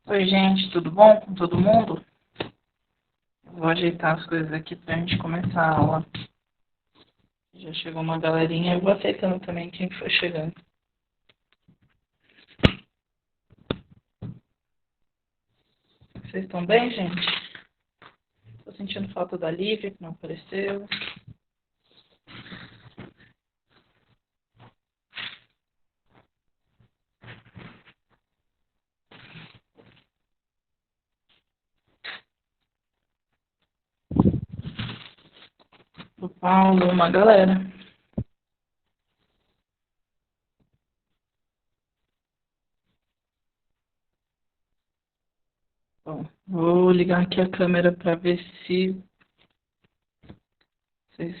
Oi, gente, tudo bom com todo mundo? Vou ajeitar as coisas aqui pra gente começar a aula. Já chegou uma galerinha, eu vou aceitando também quem for chegando. Vocês estão bem, gente? Tô sentindo falta da Lívia, que não apareceu. O Paulo, uma galera. Bom, vou ligar aqui a câmera pra ver se vocês...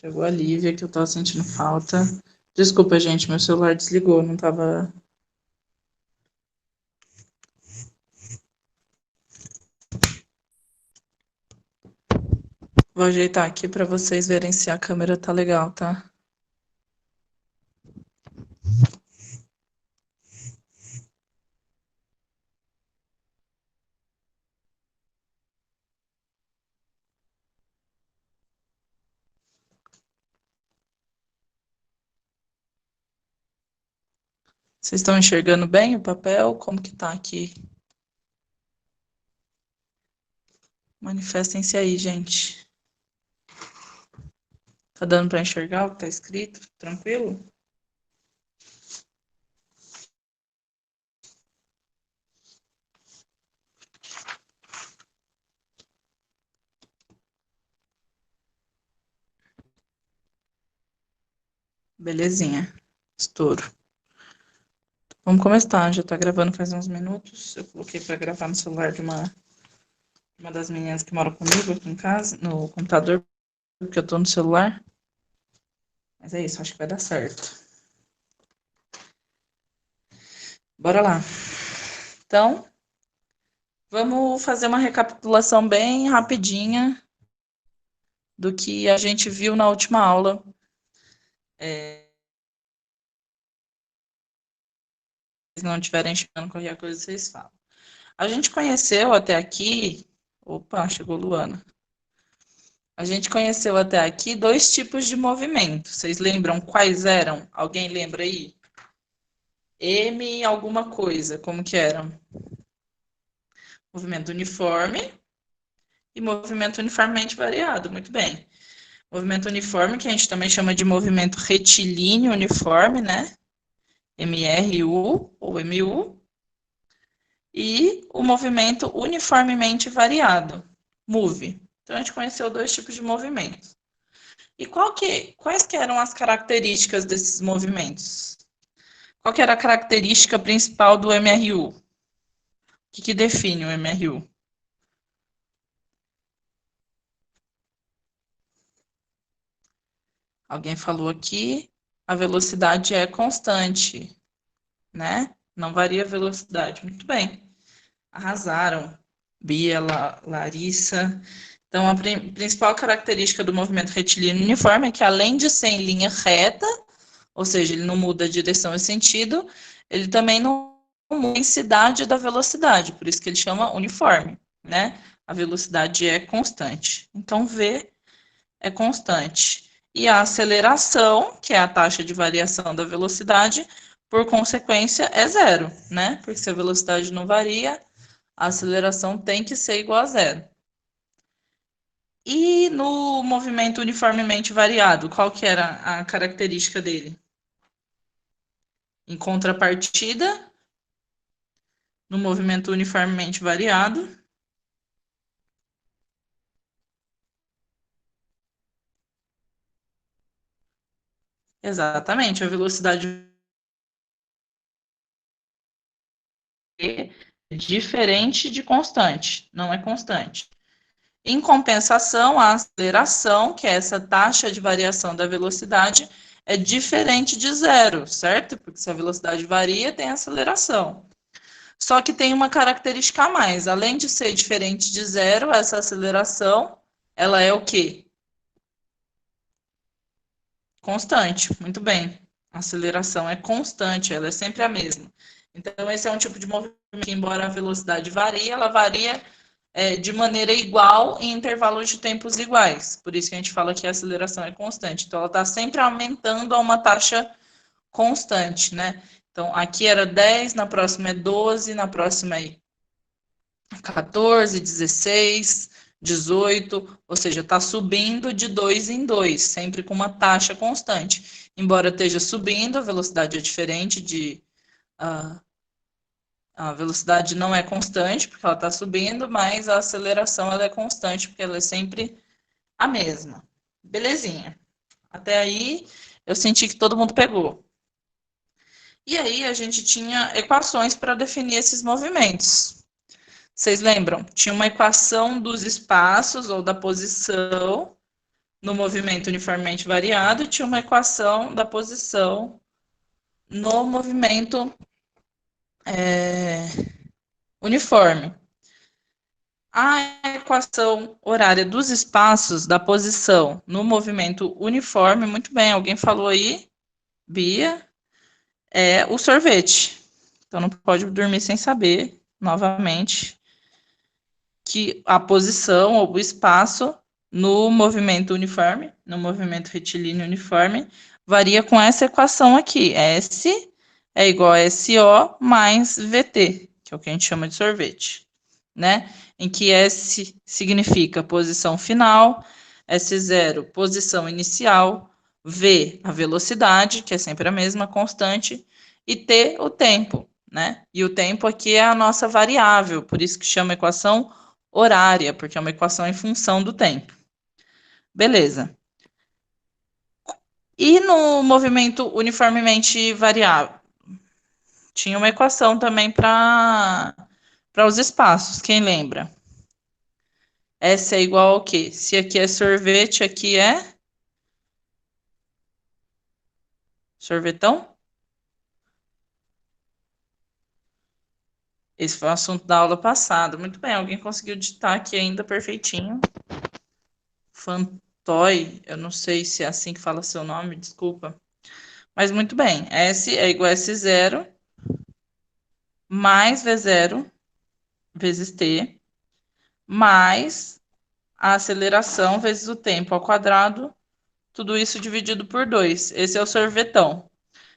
Chegou a Lívia, que eu tava sentindo falta. Desculpa, gente, meu celular desligou, não tava... Vou ajeitar aqui pra vocês verem se a câmera tá legal, tá? Vocês estão enxergando bem o papel? Como que tá aqui? Manifestem-se aí, gente. Tá dando para enxergar o que tá escrito? Tranquilo? Belezinha. Estouro. Vamos começar. Já tá gravando faz uns minutos. Eu coloquei para gravar no celular de uma das meninas que mora comigo aqui em casa, no computador, porque eu tô no celular. Mas é isso, acho que vai dar certo. Bora lá. Então, vamos fazer uma recapitulação bem rapidinha do que a gente viu na última aula. Se não estiverem enxergando qualquer coisa, vocês falam. A gente conheceu até aqui... Opa, chegou Luana. A gente conheceu até aqui dois tipos de movimento. Vocês lembram quais eram? Alguém lembra aí? M alguma coisa, como que eram? Movimento uniforme e movimento uniformemente variado. Muito bem. Movimento uniforme, que a gente também chama de movimento retilíneo uniforme, né? MRU ou MU. E o movimento uniformemente variado, MOVE. Então, a gente conheceu dois tipos de movimentos. E quais que eram as características desses movimentos? Qual que era a característica principal do MRU? que define o MRU? Alguém falou aqui, a velocidade é constante, né? Não varia a velocidade. Muito bem. Arrasaram. Bia, Larissa. Então, a principal característica do movimento retilíneo uniforme é que, além de ser em linha reta, ou seja, ele não muda a direção e sentido, ele também não muda a intensidade da velocidade, por isso que ele chama uniforme, né? A velocidade é constante. Então, V é constante. E a aceleração, que é a taxa de variação da velocidade, por consequência, é zero, né? Porque se a velocidade não varia, a aceleração tem que ser igual a zero. E no movimento uniformemente variado, qual que era a característica dele? Em contrapartida, no movimento uniformemente variado, exatamente, a velocidade é diferente de constante, não é constante. Em compensação, a aceleração, que é essa taxa de variação da velocidade, é diferente de zero, certo? Porque se a velocidade varia, tem aceleração. Só que tem uma característica a mais. Além de ser diferente de zero, essa aceleração, ela é o quê? Constante. Muito bem. A aceleração é constante, ela é sempre a mesma. Então, esse é um tipo de movimento que, embora a velocidade varie, ela varia de maneira igual em intervalos de tempos iguais. Por isso que a gente fala que a aceleração é constante. Então, ela está sempre aumentando a uma taxa constante, né? Então, aqui era 10, na próxima é 12, na próxima é 14, 16, 18, ou seja, está subindo de 2 em 2, sempre com uma taxa constante. Embora esteja subindo, a velocidade é diferente a velocidade não é constante, porque ela está subindo, mas a aceleração ela é constante, porque ela é sempre a mesma. Belezinha. Até aí, eu senti que todo mundo pegou. E aí, a gente tinha equações para definir esses movimentos. Vocês lembram? Tinha uma equação dos espaços ou da posição no movimento uniformemente variado e tinha uma equação da posição no movimento uniforme. A equação horária dos espaços da posição no movimento uniforme, muito bem, alguém falou aí, Bia, é o sorvete. Então não pode dormir sem saber, novamente, que a posição ou o espaço no movimento uniforme, no movimento retilíneo uniforme, varia com essa equação aqui. S é igual a SO mais VT, que é o que a gente chama de sorvete, né? Em que S significa posição final, S0, posição inicial, V, a velocidade, que é sempre a mesma, constante, e T, o tempo, né? E o tempo aqui é a nossa variável, por isso que chama equação horária, porque é uma equação em função do tempo. Beleza. E no movimento uniformemente variável? Tinha uma equação também para os espaços, quem lembra? S é igual ao quê? Se aqui é sorvete, aqui é sorvetão? Esse foi o assunto da aula passada. Muito bem, alguém conseguiu digitar aqui ainda perfeitinho. Fantoy, eu não sei se é assim que fala seu nome, desculpa. Mas muito bem, S é igual a S0 mais V0 vezes T, mais a aceleração vezes o tempo ao quadrado, tudo isso dividido por 2. Esse é o sorvetão.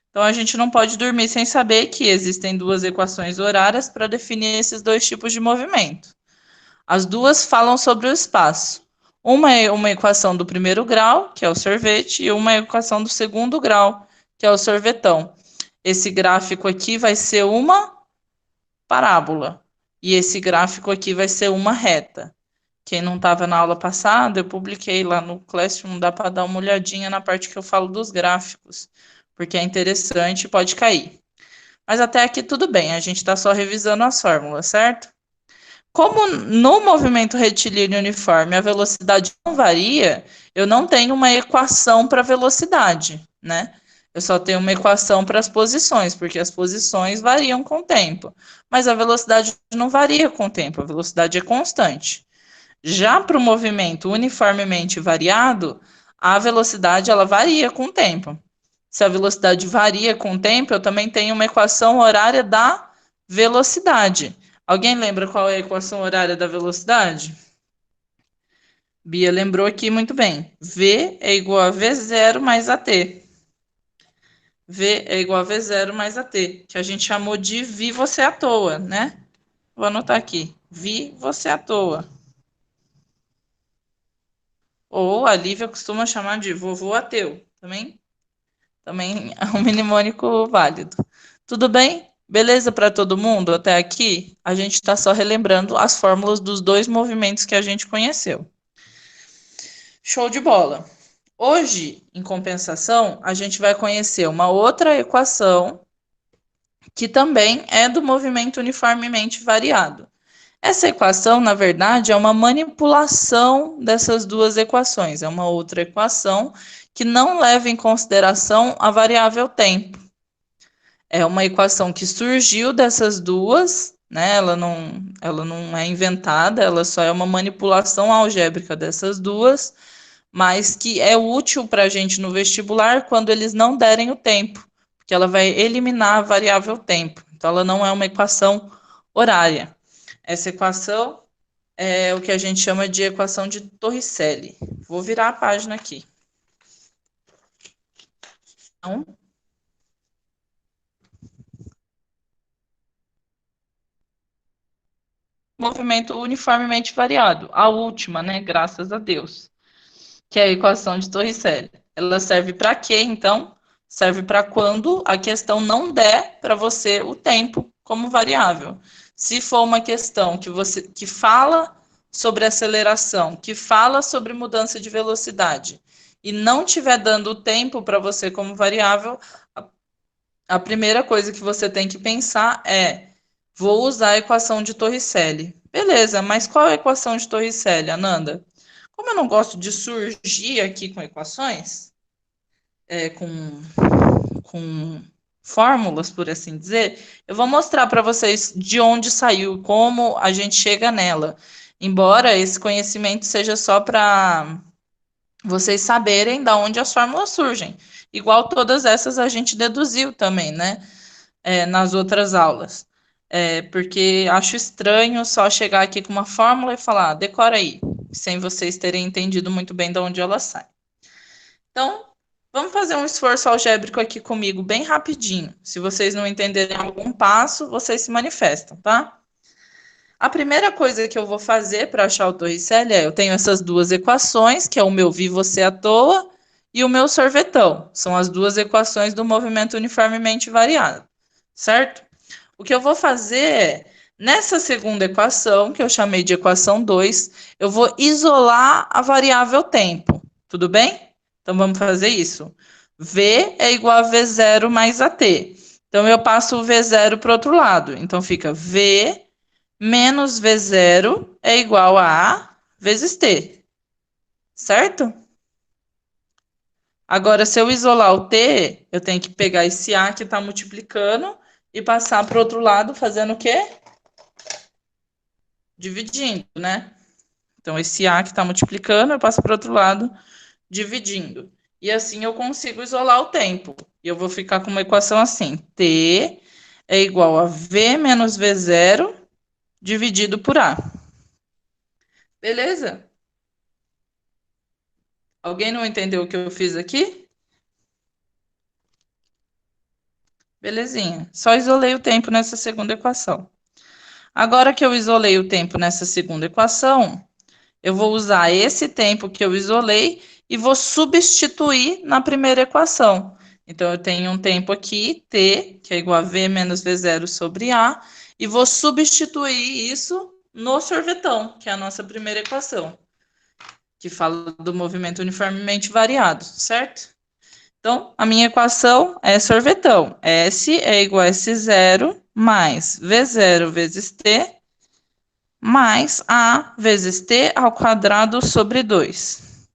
Então, a gente não pode dormir sem saber que existem duas equações horárias para definir esses dois tipos de movimento. As duas falam sobre o espaço. Uma é uma equação do primeiro grau, que é o sorvete, e uma é a equação do segundo grau, que é o sorvetão. Esse gráfico aqui vai ser uma parábola. E esse gráfico aqui vai ser uma reta. Quem não estava na aula passada, eu publiquei lá no Classroom, dá para dar uma olhadinha na parte que eu falo dos gráficos, porque é interessante e pode cair. Mas até aqui tudo bem, a gente está só revisando as fórmulas, certo? Como no movimento retilíneo uniforme a velocidade não varia, eu não tenho uma equação para velocidade, né? Eu só tenho uma equação para as posições, porque as posições variam com o tempo. Mas a velocidade não varia com o tempo, a velocidade é constante. Já para o movimento uniformemente variado, a velocidade ela varia com o tempo. Se a velocidade varia com o tempo, eu também tenho uma equação horária da velocidade. Alguém lembra qual é a equação horária da velocidade? Bia lembrou aqui muito bem. V é igual a V0 mais AT. V é igual a V0 mais AT, que a gente chamou de vi você à toa, né? Vou anotar aqui. Vi você à toa. Ou a Lívia costuma chamar de vovô ateu. Também é um mnemônico válido. Tudo bem? Beleza para todo mundo até aqui? A gente está só relembrando as fórmulas dos dois movimentos que a gente conheceu. Show de bola! Hoje, em compensação, a gente vai conhecer uma outra equação que também é do movimento uniformemente variado. Essa equação, na verdade, é uma manipulação dessas duas equações, é uma outra equação que não leva em consideração a variável tempo. É uma equação que surgiu dessas duas, né? Ela não é inventada, ela só é uma manipulação algébrica dessas duas, mas que é útil para a gente no vestibular quando eles não derem o tempo, porque ela vai eliminar a variável tempo. Então, ela não é uma equação horária. Essa equação é o que a gente chama de equação de Torricelli. Vou virar a página aqui. Então, movimento uniformemente variado, a última, né? Graças a Deus, que é a equação de Torricelli. Ela serve para quê, então? Serve para quando a questão não der para você o tempo como variável. Se for uma questão que fala sobre aceleração, que fala sobre mudança de velocidade e não estiver dando o tempo para você como variável, a primeira coisa que você tem que pensar é: vou usar a equação de Torricelli. Beleza, mas qual é a equação de Torricelli, Ananda? Como eu não gosto de surgir aqui com equações, com fórmulas, por assim dizer, eu vou mostrar para vocês de onde saiu, como a gente chega nela. Embora esse conhecimento seja só para vocês saberem da onde as fórmulas surgem. Igual todas essas a gente deduziu também, né? Nas outras aulas. Porque acho estranho só chegar aqui com uma fórmula e falar, decora aí, sem vocês terem entendido muito bem de onde ela sai. Então, vamos fazer um esforço algébrico aqui comigo, bem rapidinho. Se vocês não entenderem algum passo, vocês se manifestam, tá? A primeira coisa que eu vou fazer para achar o Torricelli eu tenho essas duas equações, que é o meu vi você à toa e o meu sorvetão. São as duas equações do movimento uniformemente variado, certo? O que eu vou fazer é, nessa segunda equação, que eu chamei de equação 2, eu vou isolar a variável tempo, tudo bem? Então, vamos fazer isso. V é igual a V0 mais AT. Então, eu passo o V0 para o outro lado. Então, fica V menos V0 é igual a A vezes T, certo? Agora, se eu isolar o T, eu tenho que pegar esse A que está multiplicando e passar para o outro lado, fazendo o quê? Dividindo, né? Então, esse A que está multiplicando, eu passo para o outro lado, dividindo. E assim eu consigo isolar o tempo. E eu vou ficar com uma equação assim: T é igual a V menos V0 dividido por A. Beleza? Alguém não entendeu o que eu fiz aqui? Belezinha. Só isolei o tempo nessa segunda equação. Agora que eu isolei o tempo nessa segunda equação, eu vou usar esse tempo que eu isolei e vou substituir na primeira equação. Então, eu tenho um tempo aqui, t, que é igual a v menos v0 sobre a, e vou substituir isso no sorvetão, que é a nossa primeira equação, que fala do movimento uniformemente variado, certo? Então, a minha equação é sorvetão. S é igual a S0 mais V0 vezes T mais A vezes T ao quadrado sobre 2.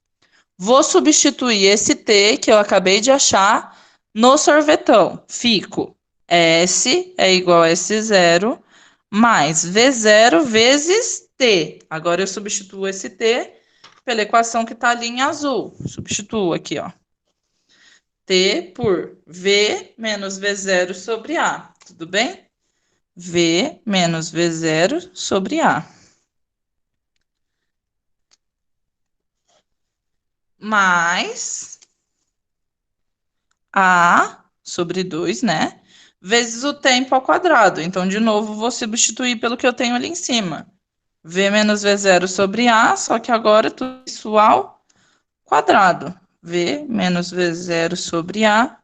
Vou substituir esse T que eu acabei de achar no sorvetão. Fico S é igual a S0 mais V0 vezes T. Agora eu substituo esse T pela equação que está ali em azul. Substituo aqui, ó. T por V menos V0 sobre A. Tudo bem? V menos V0 sobre A. Mais A sobre 2, né? Vezes o tempo ao quadrado. Então, de novo, vou substituir pelo que eu tenho ali em cima. V menos V0 sobre A, só que agora tudo isso ao quadrado. V menos V0 sobre A,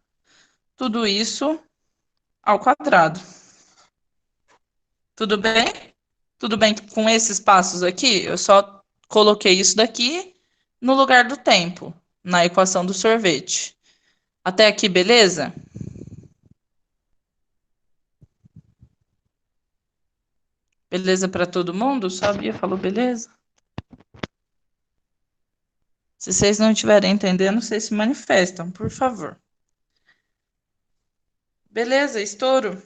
tudo isso ao quadrado. Tudo bem? Tudo bem com esses passos aqui? Eu só coloquei isso daqui no lugar do tempo, na equação do sorvete. Até aqui, beleza? Beleza para todo mundo? Só a Bia falou beleza? Se vocês não estiverem entendendo, vocês se manifestam, por favor. Beleza, estouro?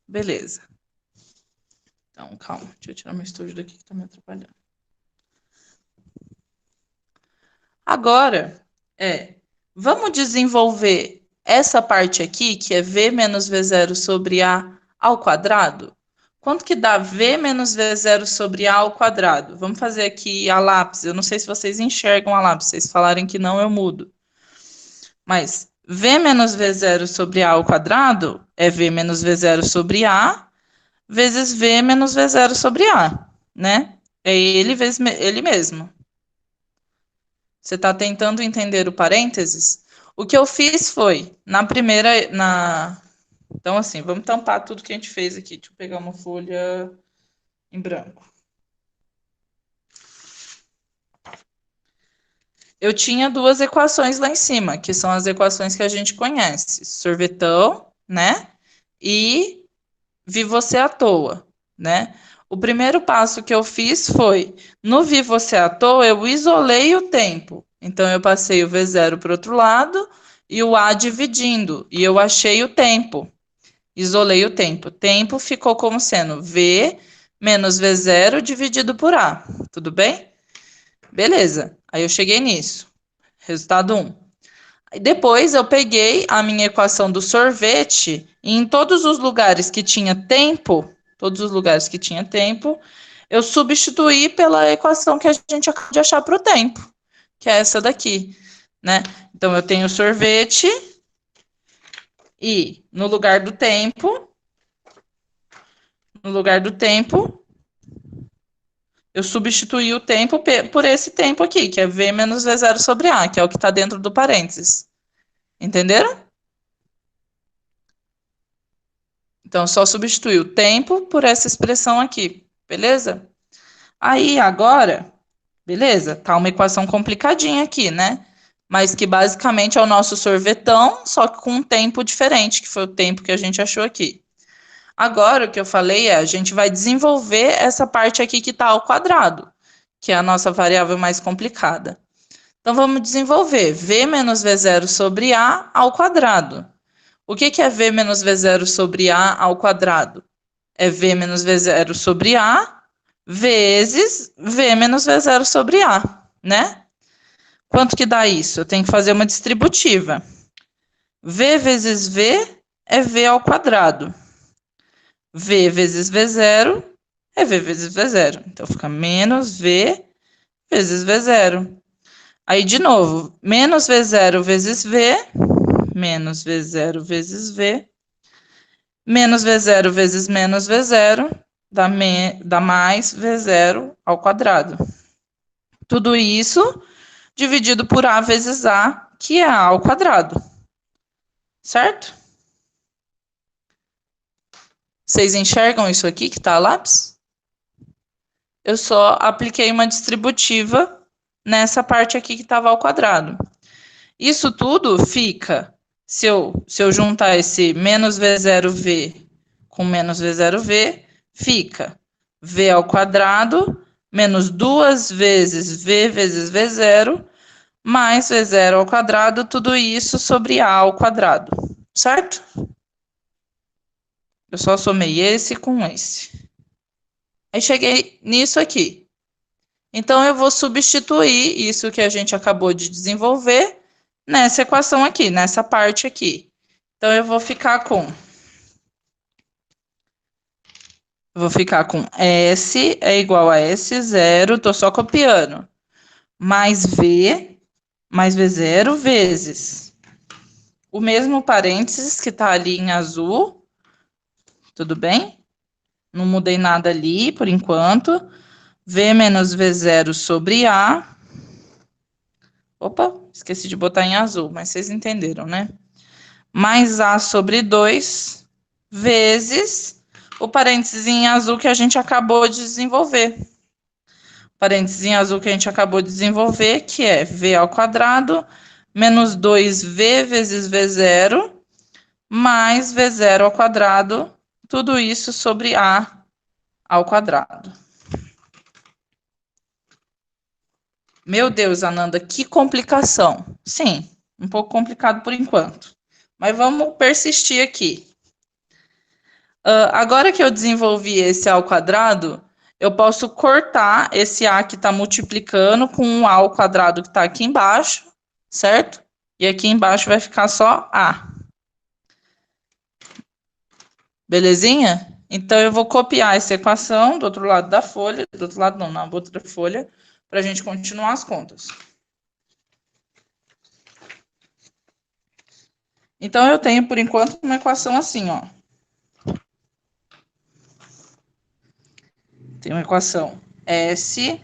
Beleza. Então, calma, deixa eu tirar meu estúdio daqui que tá me atrapalhando. Agora, vamos desenvolver essa parte aqui, que é V menos V0 sobre A ao quadrado? Quanto que dá V menos V0 sobre A ao quadrado? Vamos fazer aqui a lápis. Eu não sei se vocês enxergam a lápis. Se vocês falarem que não, eu mudo. Mas V menos V0 sobre A ao quadrado é V menos V0 sobre A vezes V menos V0 sobre A, né? É ele vezes ele mesmo. Você está tentando entender o parênteses? O que eu fiz foi, Então, assim, vamos tampar tudo que a gente fez aqui. Deixa eu pegar uma folha em branco. Eu tinha duas equações lá em cima, que são as equações que a gente conhece. Sorvetão, né? E vi você à toa, né? O primeiro passo que eu fiz foi, no vi você à toa, eu isolei o tempo. Então, eu passei o V0 para o outro lado e o A dividindo. E eu achei o tempo. Isolei o tempo. Tempo ficou como sendo V menos V0 dividido por A. Tudo bem? Beleza. Aí eu cheguei nisso. Resultado 1. Aí depois eu peguei a minha equação do sorvete e em todos os lugares que tinha tempo, eu substituí pela equação que a gente acabou de achar para o tempo, que é essa daqui, né? Então eu tenho sorvete e no lugar do tempo, eu substituí o tempo por esse tempo aqui, que é V menos V0 sobre A, que é o que está dentro do parênteses. Entenderam? Então, só substituir o tempo por essa expressão aqui, beleza? Aí, agora, beleza? Tá uma equação complicadinha aqui, né? Mas que basicamente é o nosso sorvetão, só que com um tempo diferente, que foi o tempo que a gente achou aqui. Agora, o que eu falei é, a gente vai desenvolver essa parte aqui que está ao quadrado, que é a nossa variável mais complicada. Então, vamos desenvolver V menos V0 sobre A ao quadrado. O que é V menos V0 sobre A ao quadrado? É V menos V0 sobre A vezes V menos V0 sobre A, né? Quanto que dá isso? Eu tenho que fazer uma distributiva. V vezes V é V ao quadrado. V vezes V0 é V vezes V0. Então, fica menos V vezes V0. Aí, de novo, menos V0 vezes V, menos V0 vezes V, menos V0 vezes menos V0, dá mais V0 ao quadrado. Tudo isso dividido por A vezes A, que é A ao quadrado. Certo? Vocês enxergam isso aqui que está a lápis? Eu só apliquei uma distributiva nessa parte aqui que estava ao quadrado. Isso tudo fica, se eu juntar esse menos V0V com menos V0V, fica V ao quadrado menos 2 vezes V vezes V0 mais V0 ao quadrado, tudo isso sobre A ao quadrado, certo? Eu só somei esse com esse. Aí cheguei nisso aqui. Então, eu vou substituir isso que a gente acabou de desenvolver nessa equação aqui, nessa parte aqui. Então, eu vou ficar com S é igual a S0, tô só copiando, mais V0 vezes o mesmo parênteses que tá ali em azul, tudo bem? Não mudei nada ali por enquanto. V menos V0 sobre A. Opa, esqueci de botar em azul, mas vocês entenderam, né? Mais A sobre 2 vezes o parênteses em azul que a gente acabou de desenvolver. Parênteses em azul que a gente acabou de desenvolver, que é V ao quadrado menos 2V vezes V0 mais V0 ao quadrado, tudo isso sobre A ao quadrado. Meu Deus, Ananda, que complicação. Sim, um pouco complicado por enquanto. Mas vamos persistir aqui. Agora que eu desenvolvi esse A ao quadrado, eu posso cortar esse A que está multiplicando com o A ao quadrado que está aqui embaixo, certo? E aqui embaixo vai ficar só A. Belezinha? Então, eu vou copiar essa equação do outro lado da folha, do outro lado não, na outra folha, para a gente continuar as contas. Então, eu tenho, por enquanto, uma equação assim, ó. Tem uma equação S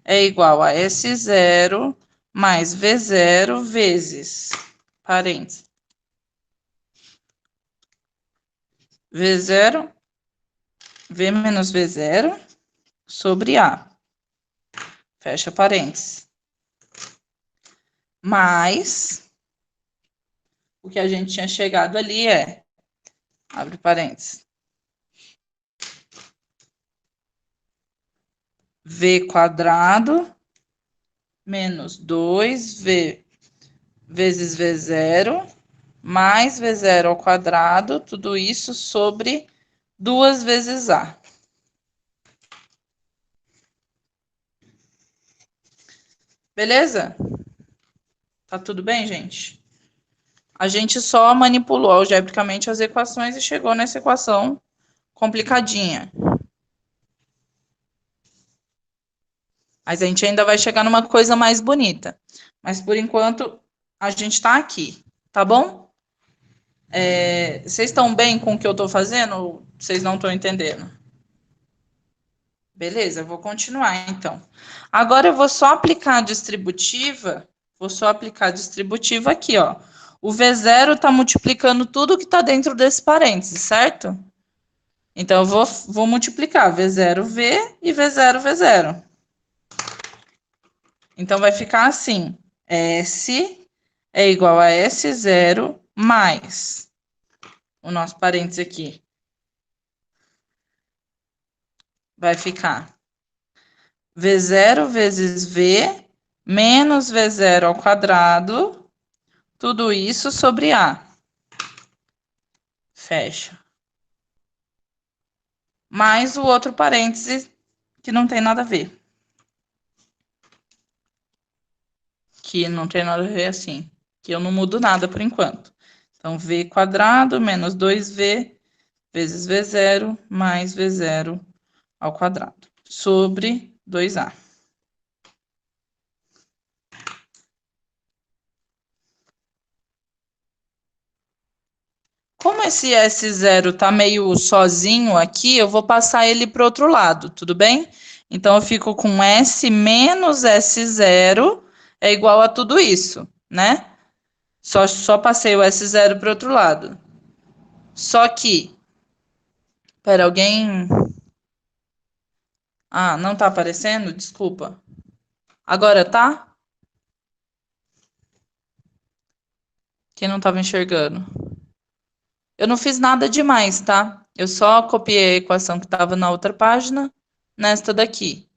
é igual a S0 mais V0 vezes, parênteses, V0, V menos V0 sobre A. Fecha parênteses. Mais, o que a gente tinha chegado ali é, abre parênteses, V quadrado menos 2V vezes V0 mais V0 ao quadrado, tudo isso sobre 2 vezes A. Beleza? Tá tudo bem, gente? A gente só manipulou algebricamente as equações e chegou nessa equação complicadinha. Mas a gente ainda vai chegar numa coisa mais bonita. Mas, por enquanto, a gente está aqui, tá bom? Vocês estão bem com o que eu estou fazendo ou vocês não estão entendendo? Beleza, eu vou continuar, então. Agora, eu vou só aplicar a distributiva. Vou só aplicar a distributiva aqui, ó. O V0 está multiplicando tudo que está dentro desse parênteses, certo? Então, eu vou multiplicar V0V e V0V0. Então, vai ficar assim. S é igual a S0 mais o nosso parênteses aqui. Vai ficar V0 vezes V menos V0 ao quadrado, tudo isso sobre A. Fecha. Mais o outro parêntese que não tem nada a ver. Que não tem nada a ver assim. Que eu não mudo nada por enquanto. Então, V quadrado menos 2V vezes V0 mais V0 ao quadrado. Sobre 2A. Como esse S0 tá meio sozinho aqui, eu vou passar ele para o outro lado, tudo bem? Então, eu fico com S menos S0 é igual a tudo isso, né? Só passei o S0 para o outro lado. Só que... Pera, alguém... Ah, não tá aparecendo? Desculpa. Agora tá? Quem não tava enxergando? Eu não fiz nada demais, tá? Eu só copiei a equação que estava na outra página nesta daqui.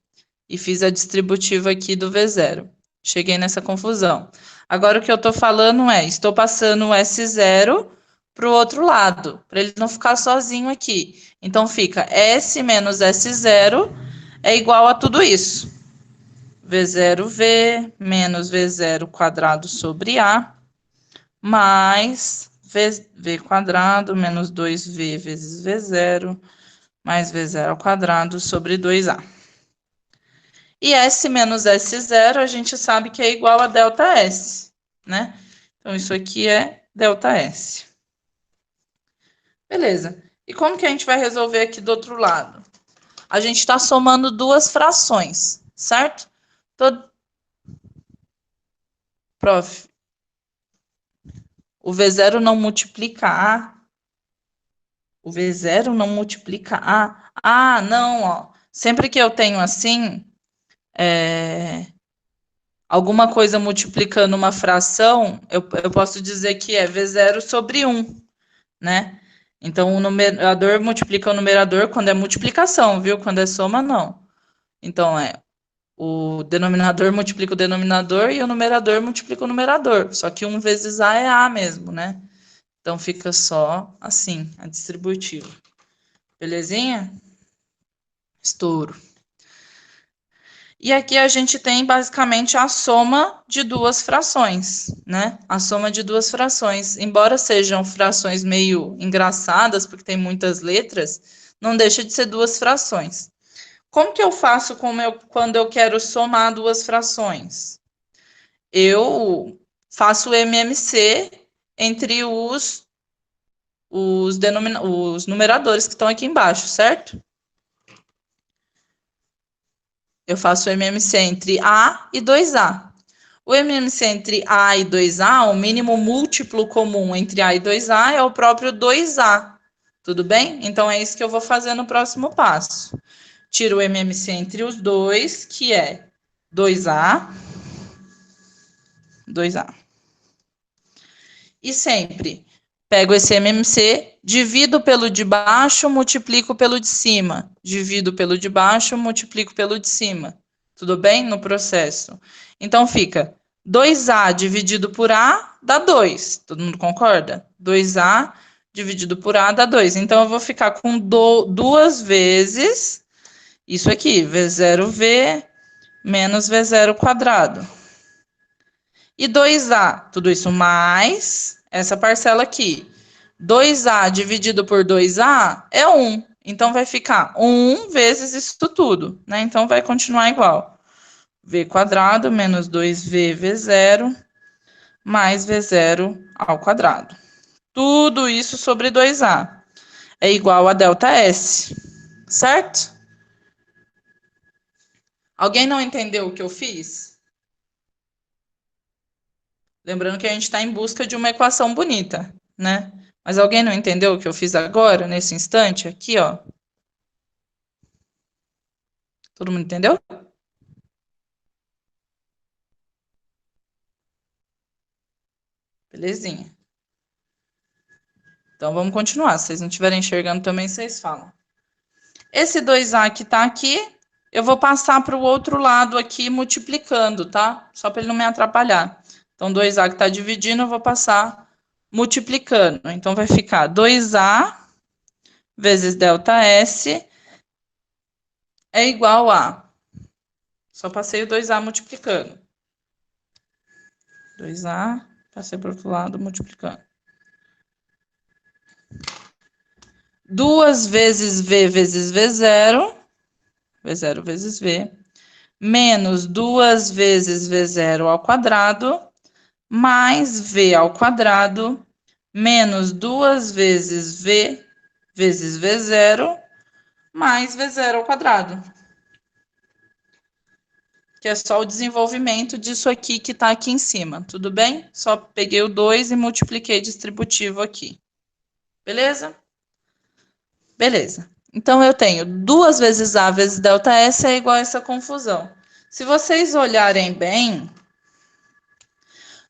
E fiz a distributiva aqui do V0. Cheguei nessa confusão. Agora o que eu estou falando é, estou passando o S0 para o outro lado, para ele não ficar sozinho aqui. Então fica S menos S0 é igual a tudo isso. V0V menos V0 quadrado sobre A, mais V quadrado menos 2V vezes V0, mais V0 ao quadrado sobre 2A. E S menos S0 a gente sabe que é igual a ΔS, né? Então, isso aqui é ΔS. Beleza. E como que a gente vai resolver aqui do outro lado? A gente está somando duas frações, certo? Prof, o V0 não multiplica A. O V0 não multiplica A. Ah, não, ó. Sempre que eu tenho assim, alguma coisa multiplicando uma fração, eu posso dizer que é V0 sobre 1, né? Então, o numerador multiplica o numerador quando é multiplicação, viu? Quando é soma, não. Então, o denominador multiplica o denominador e o numerador multiplica o numerador. Só que 1 vezes A é A mesmo, né? Então, fica só assim, a distributiva. Belezinha? Estouro. E aqui a gente tem basicamente a soma de duas frações, né? A soma de duas frações. Embora sejam frações meio engraçadas, porque tem muitas letras, não deixa de ser duas frações. Como que eu faço quando eu quero somar duas frações? Eu faço o MMC entre os numeradores que estão aqui embaixo, certo? Eu faço o MMC entre A e 2A. O MMC entre A e 2A, o mínimo múltiplo comum entre A e 2A é o próprio 2A. Tudo bem? Então, é isso que eu vou fazer no próximo passo. Tiro o MMC entre os dois, que é 2A. 2A. E sempre pego esse MMC, divido pelo de baixo, multiplico pelo de cima. Divido pelo de baixo, multiplico pelo de cima. Tudo bem? No processo. Então, fica 2A dividido por A dá 2. Todo mundo concorda? 2A dividido por A dá 2. Então, eu vou ficar com duas vezes isso aqui, V0V menos V0 quadrado. E 2A, tudo isso mais essa parcela aqui. 2A dividido por 2A é 1. Então, vai ficar 1 vezes isso tudo, né? Então, vai continuar igual. V quadrado menos 2V V0 mais V0 ao quadrado. Tudo isso sobre 2A é igual a ΔS, certo? Alguém não entendeu o que eu fiz? Lembrando que a gente está em busca de uma equação bonita, né? Mas alguém não entendeu o que eu fiz agora, nesse instante? Aqui, ó. Todo mundo entendeu? Belezinha. Então, vamos continuar. Se vocês não estiverem enxergando também, vocês falam. Esse 2A que está aqui, eu vou passar para o outro lado aqui, multiplicando, tá? Só para ele não me atrapalhar. Então, 2A que está dividindo, eu vou passar multiplicando. Então, vai ficar 2A vezes ΔS é igual a... Só passei o 2A multiplicando. 2A, passei para o outro lado multiplicando. 2 vezes V vezes V0, V0 vezes V, menos 2 vezes V0 ao quadrado, mais V ao quadrado, menos 2 vezes V vezes V0, mais V0 ao quadrado. Que é só o desenvolvimento disso aqui que está aqui em cima, tudo bem? Só peguei o 2 e multipliquei distributivo aqui. Beleza? Beleza. Então, eu tenho 2 vezes A vezes ΔS é igual a essa confusão. Se vocês olharem bem,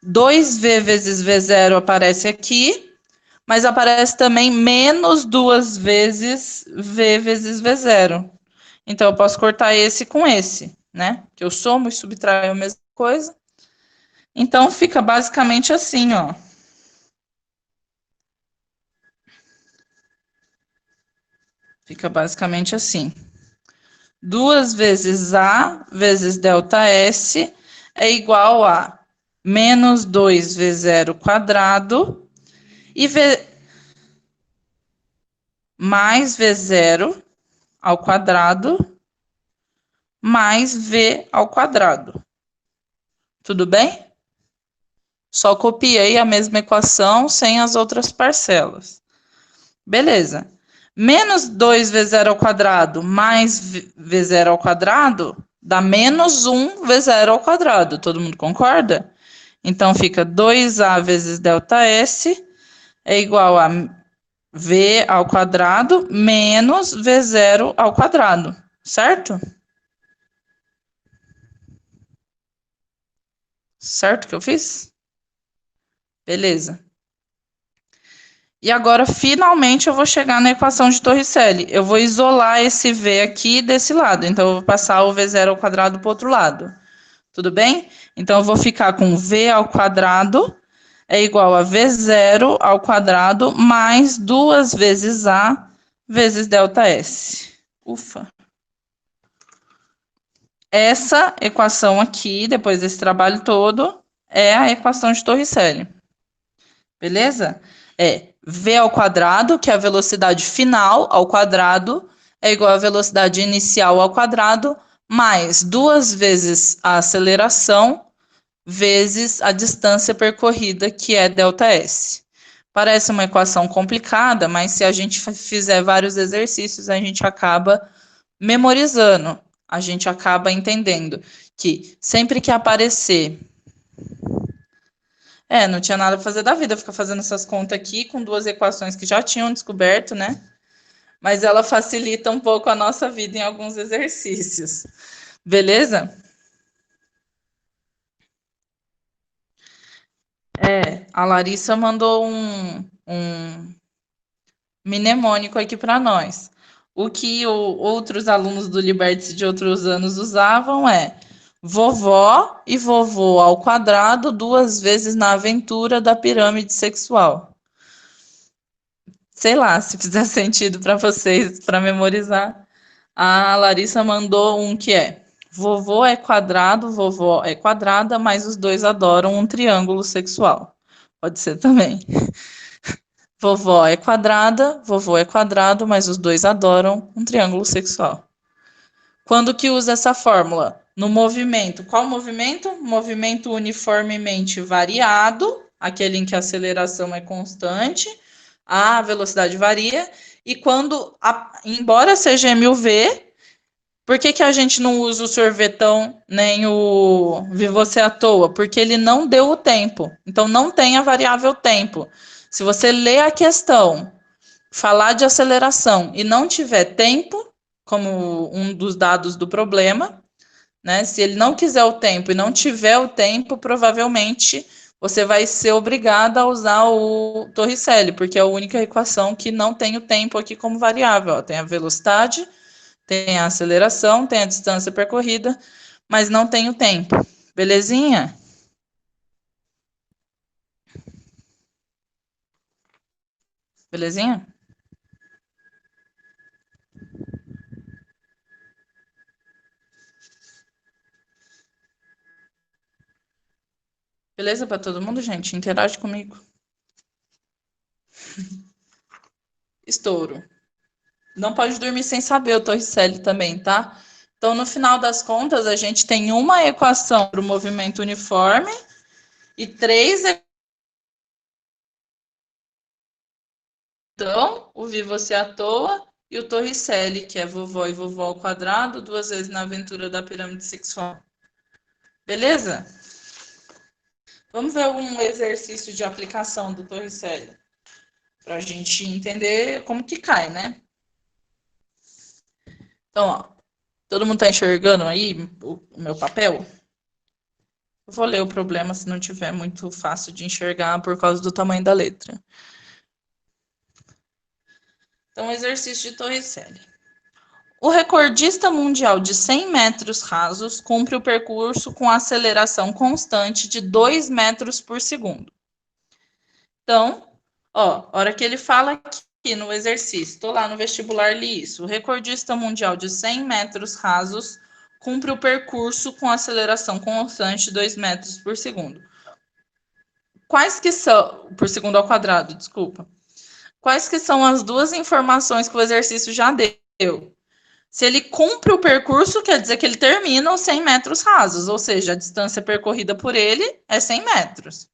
2V vezes V0 aparece aqui, mas aparece também menos 2 vezes V vezes V0. Então, eu posso cortar esse com esse, né? Que eu somo e subtraio a mesma coisa. Então, fica basicamente assim, ó. Fica basicamente assim. 2 vezes A vezes ΔS é igual a menos 2 vezes zero quadrado e mais V zero ao quadrado mais V ao quadrado. Tudo bem? Só copiei a mesma equação sem as outras parcelas. Beleza. Menos 2 vezes zero ao quadrado mais V zero ao quadrado dá menos 1 V zero ao quadrado. Todo mundo concorda? Então, fica 2A vezes ΔS é igual a V ao quadrado menos V zero ao quadrado. Certo? Certo que eu fiz? Beleza. E agora, finalmente, eu vou chegar na equação de Torricelli. Eu vou isolar esse V aqui desse lado. Então, eu vou passar o V zero ao quadrado para o outro lado. Tudo bem? Então, eu vou ficar com V ao quadrado é igual a V zero ao quadrado mais 2 vezes A vezes ΔS. Ufa. Essa equação aqui, depois desse trabalho todo, é a equação de Torricelli. Beleza? É v ao quadrado, que é a velocidade final ao quadrado, é igual à velocidade inicial ao quadrado, mais 2 vezes a aceleração, vezes a distância percorrida, que é ΔS. Parece uma equação complicada, mas se a gente fizer vários exercícios, a gente acaba memorizando, a gente acaba entendendo que sempre que aparecer não tinha nada para fazer da vida, ficar fazendo essas contas aqui com duas equações que já tinham descoberto, né? Mas ela facilita um pouco a nossa vida em alguns exercícios. Beleza? A Larissa mandou um mnemônico aqui para nós. O que outros alunos do Liberty de outros anos usavam é vovó e vovô ao quadrado 2 vezes na aventura da pirâmide sexual. Sei lá, se fizer sentido para vocês, para memorizar. A Larissa mandou um que é: vovô é quadrado, vovó é quadrada, mas os dois adoram um triângulo sexual. Pode ser também. Vovó é quadrada, vovô é quadrado, mas os dois adoram um triângulo sexual. Quando que usa essa fórmula? No movimento. Qual movimento? Movimento uniformemente variado, aquele em que a aceleração é constante, a velocidade varia. E quando, embora seja MUV, por que que a gente não usa o sorvetão nem o vi você à toa? Porque ele não deu o tempo. Então não tem a variável tempo. Se você ler a questão, falar de aceleração e não tiver tempo, como um dos dados do problema, né? Se ele não quiser o tempo e não tiver o tempo, provavelmente você vai ser obrigado a usar o Torricelli, porque é a única equação que não tem o tempo aqui como variável. Ó. Tem a velocidade, tem a aceleração, tem a distância percorrida, mas não tem o tempo. Belezinha? Belezinha? Beleza para todo mundo, gente? Interage comigo. Estouro. Não pode dormir sem saber o Torricelli também, tá? Então, no final das contas, a gente tem uma equação para o movimento uniforme e 3 então, o Vi Você à Toa e o Torricelli, que é vovó e vovó ao quadrado, 2 vezes na aventura da pirâmide sexual. Beleza? Vamos ver um exercício de aplicação do Torricelli, para a gente entender como que cai, né? Então, ó, todo mundo está enxergando aí o meu papel? Eu vou ler o problema se não tiver muito fácil de enxergar por causa do tamanho da letra. Então, exercício de Torricelli. O recordista mundial de 100 metros rasos cumpre o percurso com aceleração constante de 2 metros por segundo. Então, ó, a hora que ele fala aqui no exercício, estou lá no vestibular, li isso. O recordista mundial de 100 metros rasos cumpre o percurso com aceleração constante de 2 metros por segundo. Quais que são, por segundo ao quadrado, desculpa. Quais que são as duas informações que o exercício já deu? Se ele cumpre o percurso, quer dizer que ele termina os 100 metros rasos, ou seja, a distância percorrida por ele é 100 metros.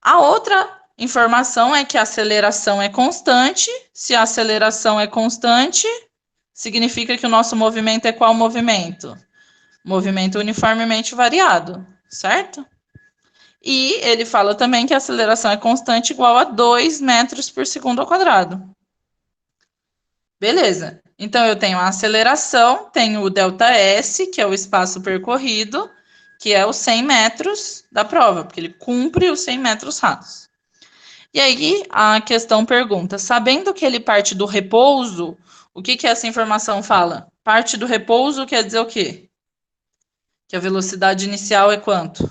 A outra informação é que a aceleração é constante. Se a aceleração é constante, significa que o nosso movimento é qual movimento? Movimento uniformemente variado, certo? E ele fala também que a aceleração é constante igual a 2 metros por segundo ao quadrado. Beleza. Então, eu tenho a aceleração, tenho o ΔS, que é o espaço percorrido, que é os 100 metros da prova, porque ele cumpre os 100 metros rasos. E aí, a questão pergunta, sabendo que ele parte do repouso, o que essa informação fala? Parte do repouso quer dizer o quê? Que a velocidade inicial é quanto?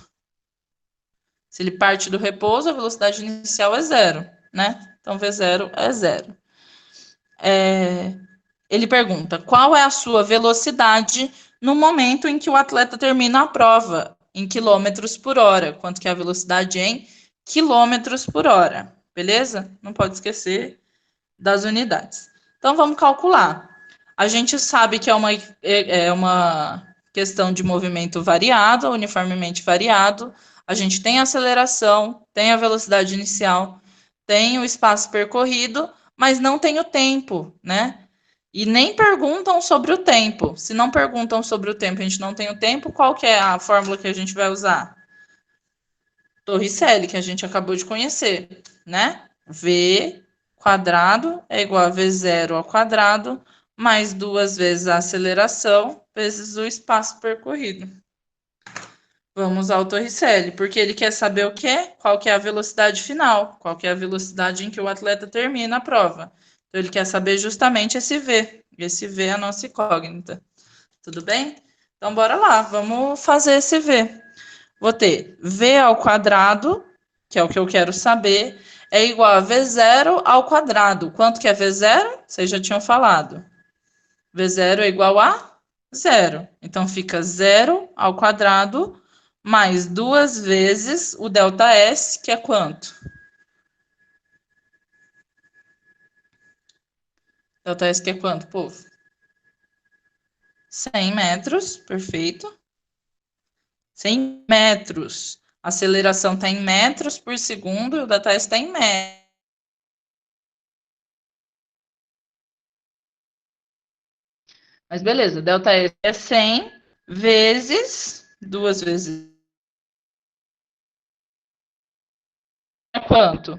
Se ele parte do repouso, a velocidade inicial é zero, né? Então, V0 é zero. Ele pergunta, qual é a sua velocidade no momento em que o atleta termina a prova? Em quilômetros por hora. Quanto que é a velocidade em quilômetros por hora. Beleza? Não pode esquecer das unidades. Então, vamos calcular. A gente sabe que é uma questão de movimento variado, uniformemente variado. A gente tem a aceleração, tem a velocidade inicial, tem o espaço percorrido, mas não tem o tempo, né? E nem perguntam sobre o tempo. Se não perguntam sobre o tempo, a gente não tem o tempo, qual que é a fórmula que a gente vai usar? Torricelli, que a gente acabou de conhecer, né? V quadrado é igual a V0 ao quadrado, mais 2 vezes a aceleração, vezes o espaço percorrido. Vamos ao Torricelli, porque ele quer saber o quê? Qual que é a velocidade final, qual que é a velocidade em que o atleta termina a prova. Então, ele quer saber justamente esse V. Esse V é a nossa incógnita. Tudo bem? Então, bora lá, vamos fazer esse V. Vou ter V ao quadrado, que é o que eu quero saber, é igual a V0 ao quadrado. Quanto que é V0? Vocês já tinham falado. V0 é igual a zero. Então, fica 0 ao quadrado mais 2 vezes o ΔS, que é quanto? ΔS que é quanto, povo? 100 metros, perfeito. 100 metros. A aceleração está em metros por segundo e o ΔS está em metros. Mas beleza, ΔS é 100 vezes, 2 vezes é quanto?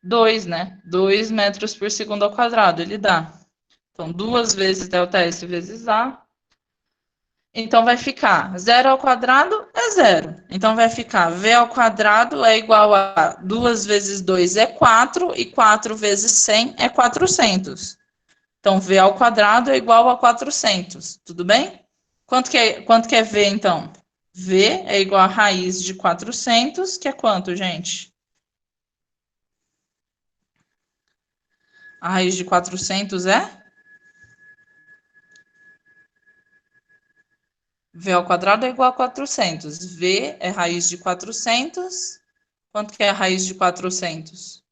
2, né? 2 metros por segundo ao quadrado, ele dá. Então, 2 vezes ΔS vezes A. Então, vai ficar 0 ao quadrado é zero. Então, vai ficar V ao quadrado é igual a 2 vezes 2 é 4, e 4 vezes 100 é 400. Então, V ao quadrado é igual a 400. Tudo bem? Quanto que é V, então? V é igual a raiz de 400, que é quanto, gente? A raiz de 400 é? V ao quadrado é igual a 400. V é raiz de 400. Quanto que é a raiz de 400?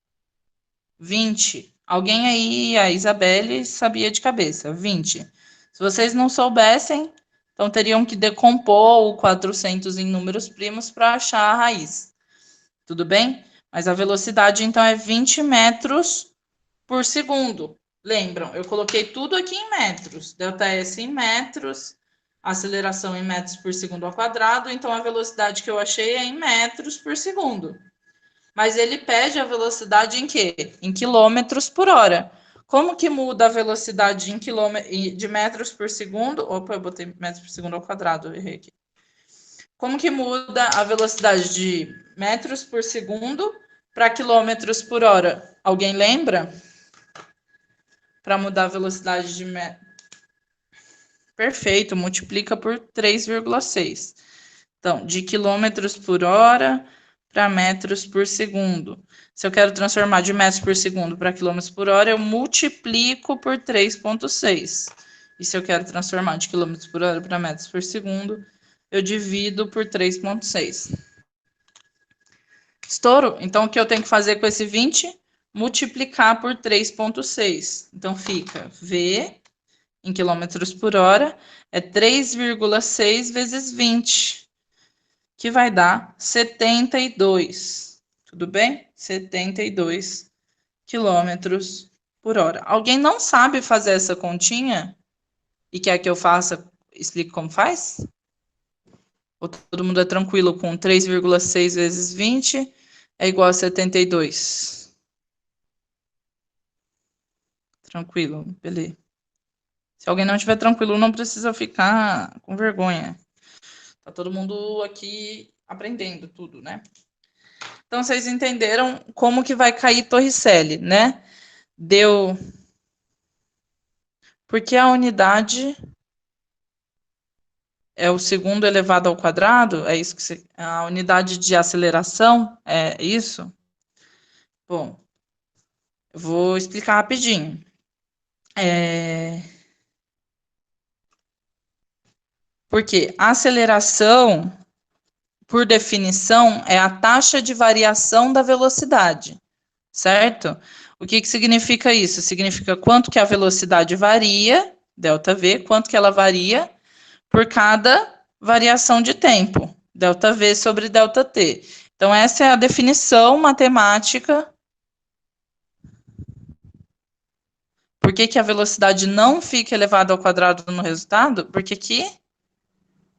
20. Alguém aí, a Isabelle, sabia de cabeça. 20. Se vocês não soubessem, então teriam que decompor o 400 em números primos para achar a raiz. Tudo bem? Mas a velocidade, então, é 20 metros por segundo. Lembram? Eu coloquei tudo aqui em metros. ΔS em metros, aceleração em metros por segundo ao quadrado. Então, a velocidade que eu achei é em metros por segundo. Mas ele pede a velocidade em quê? Em quilômetros por hora. Como que muda a velocidade de metros por segundo? Opa, eu botei metros por segundo ao quadrado, eu errei aqui. Como que muda a velocidade de metros por segundo para quilômetros por hora? Alguém lembra? para mudar a velocidade de Perfeito, multiplica por 3,6. Então, de quilômetros por hora para metros por segundo. Se eu quero transformar de metros por segundo para quilômetros por hora, eu multiplico por 3,6. E se eu quero transformar de quilômetros por hora para metros por segundo, eu divido por 3,6. Estouro? Então, o que eu tenho que fazer com esse 20? Multiplicar por 3,6. Então, fica V em quilômetros por hora é 3,6 vezes 20, que vai dar 72. Tudo bem? 72 quilômetros por hora. Alguém não sabe fazer essa continha e quer que eu faça, explique como faz? Ou todo mundo é tranquilo com 3,6 vezes 20 é igual a 72? Tranquilo, beleza. Se alguém não estiver tranquilo, não precisa ficar com vergonha. Tá todo mundo aqui aprendendo tudo, né? Então, vocês entenderam como que vai cair Torricelli, né? Deu... Porque a unidade é o segundo elevado ao quadrado? É isso que você... A unidade de aceleração é isso? Bom, eu vou explicar rapidinho. Porque a aceleração, por definição, é a taxa de variação da velocidade, certo? O que significa isso? Significa quanto que a velocidade varia, ΔV, quanto que ela varia por cada variação de tempo, ΔV sobre ΔT. Então, essa é a definição matemática. Por que a velocidade não fica elevada ao quadrado no resultado? Porque aqui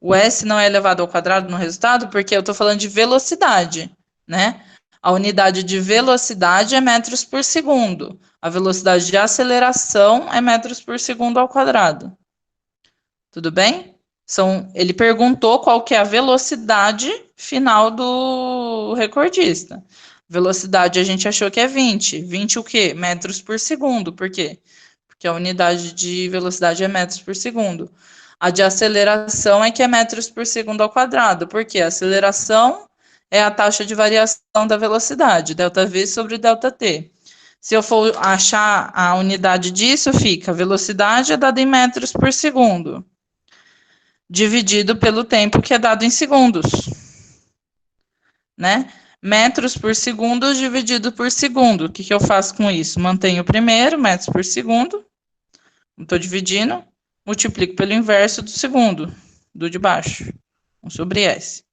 o S não é elevado ao quadrado no resultado? Porque eu estou falando de velocidade, né? A unidade de velocidade é metros por segundo. A velocidade de aceleração é metros por segundo ao quadrado. Tudo bem? Ele perguntou qual que é a velocidade final do recordista. Velocidade a gente achou que é 20. 20 o quê? Metros por segundo. Por quê? Porque a unidade de velocidade é metros por segundo. A de aceleração é que é metros por segundo ao quadrado. Por quê? A aceleração é a taxa de variação da velocidade, ΔV sobre ΔT. Se eu for achar a unidade disso, fica velocidade é dada em metros por segundo, dividido pelo tempo que é dado em segundos, né? Metros por segundo dividido por segundo. O que eu faço com isso? Mantenho o primeiro, metros por segundo, não estou dividindo, multiplico pelo inverso do segundo, do de baixo, 1 sobre S.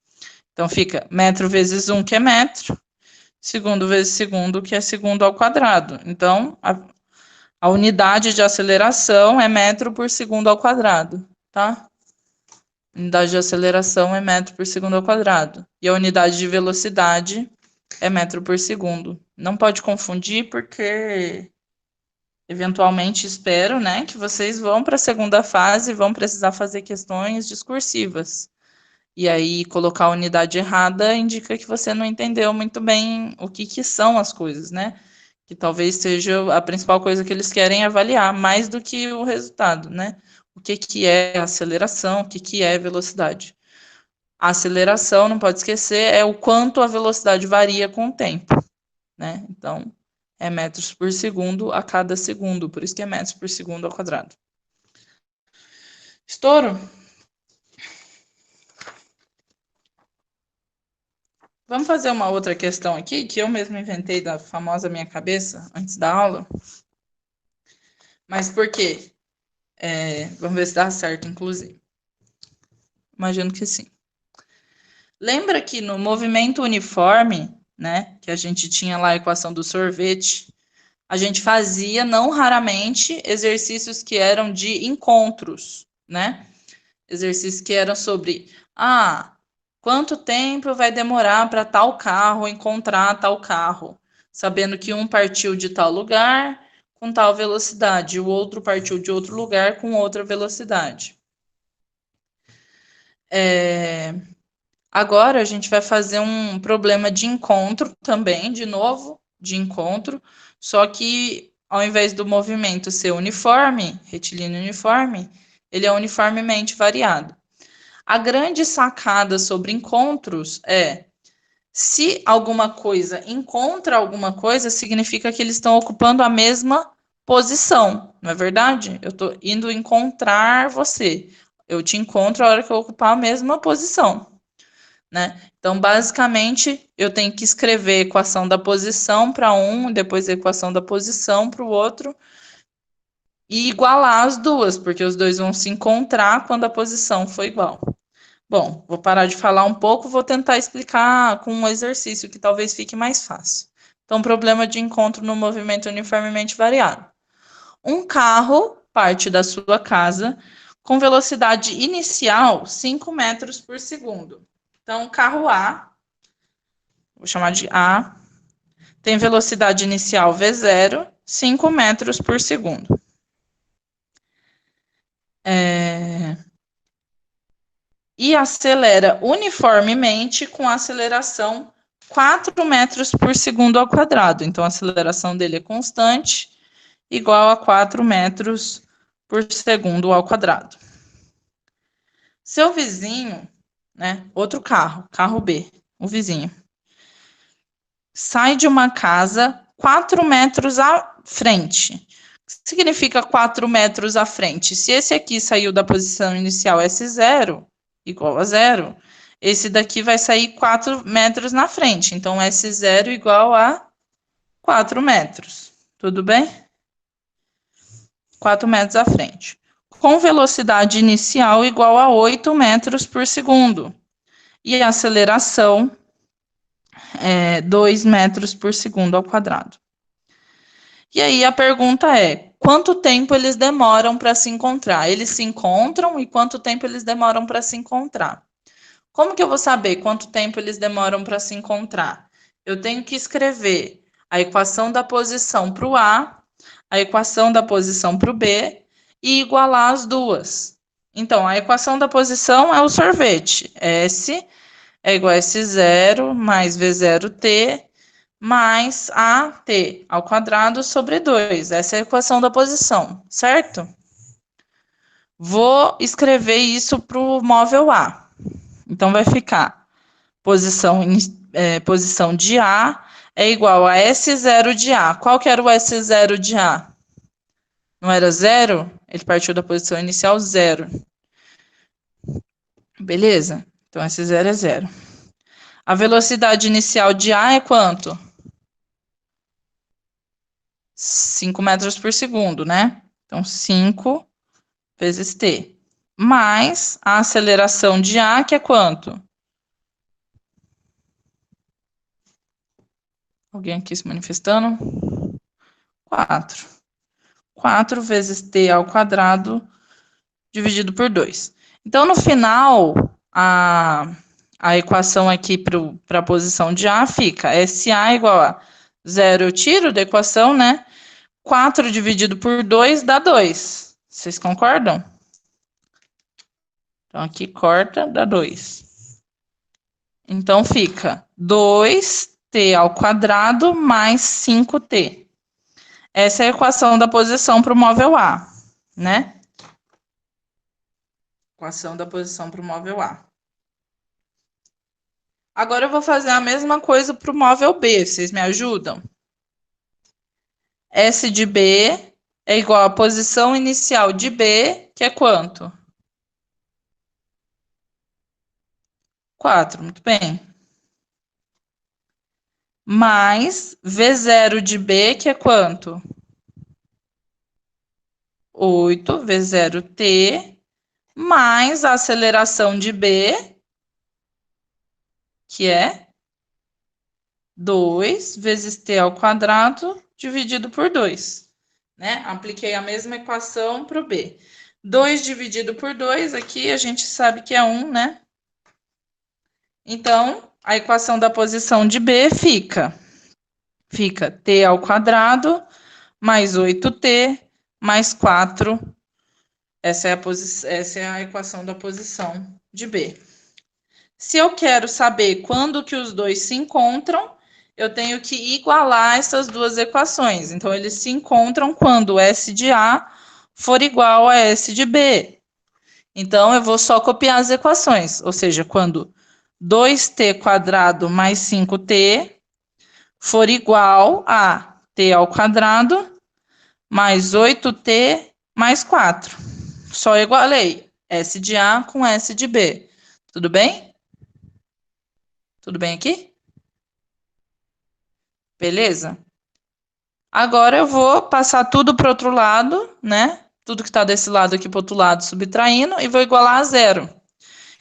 Então, fica metro vezes 1, que é metro, segundo vezes segundo, que é segundo ao quadrado. Então, a unidade de aceleração é metro por segundo ao quadrado, tá? A unidade de aceleração é metro por segundo ao quadrado. E a unidade de velocidade é metro por segundo. Não pode confundir, porque eventualmente espero, né, que vocês vão para a segunda fase e vão precisar fazer questões discursivas. E aí, colocar a unidade errada indica que você não entendeu muito bem o que são as coisas, né? Que talvez seja a principal coisa que eles querem avaliar, mais do que o resultado, né? O que é aceleração, o que é velocidade. A aceleração, não pode esquecer, é o quanto a velocidade varia com o tempo, né? Então, é metros por segundo a cada segundo, por isso que é metros por segundo ao quadrado. Estouro? Vamos fazer uma outra questão aqui, que eu mesmo inventei da famosa minha cabeça, antes da aula. Mas por quê? Vamos ver se dá certo, inclusive. Imagino que sim. Lembra que no movimento uniforme, né, que a gente tinha lá a equação do sorvete, a gente fazia, não raramente, exercícios que eram de encontros, né? Exercícios que eram sobre, quanto tempo vai demorar para tal carro encontrar tal carro? Sabendo que um partiu de tal lugar com tal velocidade, o outro partiu de outro lugar com outra velocidade. Agora a gente vai fazer um problema de encontro também, de novo, de encontro, só que ao invés do movimento ser uniforme, retilíneo uniforme, ele é uniformemente variado. A grande sacada sobre encontros é: se alguma coisa encontra alguma coisa, significa que eles estão ocupando a mesma posição, não é verdade? Eu estou indo encontrar você. Eu te encontro a hora que eu ocupar a mesma posição, né? Então, basicamente, eu tenho que escrever a equação da posição para um, depois a equação da posição para o outro, e igualar as duas, porque os dois vão se encontrar quando a posição for igual. Bom, vou parar de falar um pouco, vou tentar explicar com um exercício que talvez fique mais fácil. Então, problema de encontro no movimento uniformemente variado. Um carro parte da sua casa com velocidade inicial 5 metros por segundo. Então, carro A, vou chamar de A, tem velocidade inicial V0, 5 metros por segundo. E acelera uniformemente com aceleração 4 metros por segundo ao quadrado. Então, a aceleração dele é constante, igual a 4 metros por segundo ao quadrado. Seu vizinho, né, outro carro, carro B, o vizinho, sai de uma casa 4 metros à frente. O que significa 4 metros à frente? Se esse aqui saiu da posição inicial S0, igual a zero, esse daqui vai sair 4 metros na frente. Então, S0 igual a 4 metros. Tudo bem? 4 metros à frente. Com velocidade inicial igual a 8 metros por segundo. E a aceleração é 2 metros por segundo ao quadrado. E aí a pergunta é: quanto tempo eles demoram para se encontrar? Eles se encontram e quanto tempo eles demoram para se encontrar? Como que eu vou saber quanto tempo eles demoram para se encontrar? Eu tenho que escrever a equação da posição para o a equação da posição para o B e igualar as duas. Então, a equação da posição é o sorvete. S é igual a S0 mais V0t mais AT ao quadrado sobre 2. Essa é a equação da posição, certo? Vou escrever isso para o móvel A. Então, vai ficar posição de A é igual a S0 de A. Qual que era o S0 de A? Não era zero? Ele partiu da posição inicial zero. Beleza? Então, S0 é zero. A velocidade inicial de A é quanto? 5 metros por segundo, né? Então, 5 vezes t. Mais a aceleração de A, que é quanto? Alguém aqui se manifestando? 4. 4 vezes t ao quadrado dividido por 2. Então, no final, a equação aqui para a posição de A fica SA igual a 0, eu tiro da equação, né? 4 dividido por 2 dá 2. Vocês concordam? Então, aqui corta, dá 2. Então, fica 2t ao quadrado mais 5t. Essa é a equação da posição para o móvel A, né? Equação da posição para o móvel A. Agora eu vou fazer a mesma coisa para o móvel B. Vocês me ajudam? S de B é igual à posição inicial de B, que é quanto? 4, muito bem. Mais V0 de B, que é quanto? 8 V0t, mais a aceleração de B, que é 2 vezes t ao quadrado dividido por 2. Né? Apliquei a mesma equação para o B. 2 dividido por 2, aqui a gente sabe que é 1, né? Então, a equação da posição de B fica t ao quadrado mais 8t mais 4. Essa é a equação da posição de B. Se eu quero saber quando que os dois se encontram, eu tenho que igualar essas duas equações. Então, eles se encontram quando S de A for igual a S de B. Então, eu vou só copiar as equações, ou seja, quando 2t² mais 5t for igual a t ao quadrado mais 8t mais 4. Só igualei S de A com S de B. Tudo bem? Tudo bem aqui? Beleza? Agora eu vou passar tudo para o outro lado, né? Tudo que está desse lado aqui para o outro lado, subtraindo, e vou igualar a zero.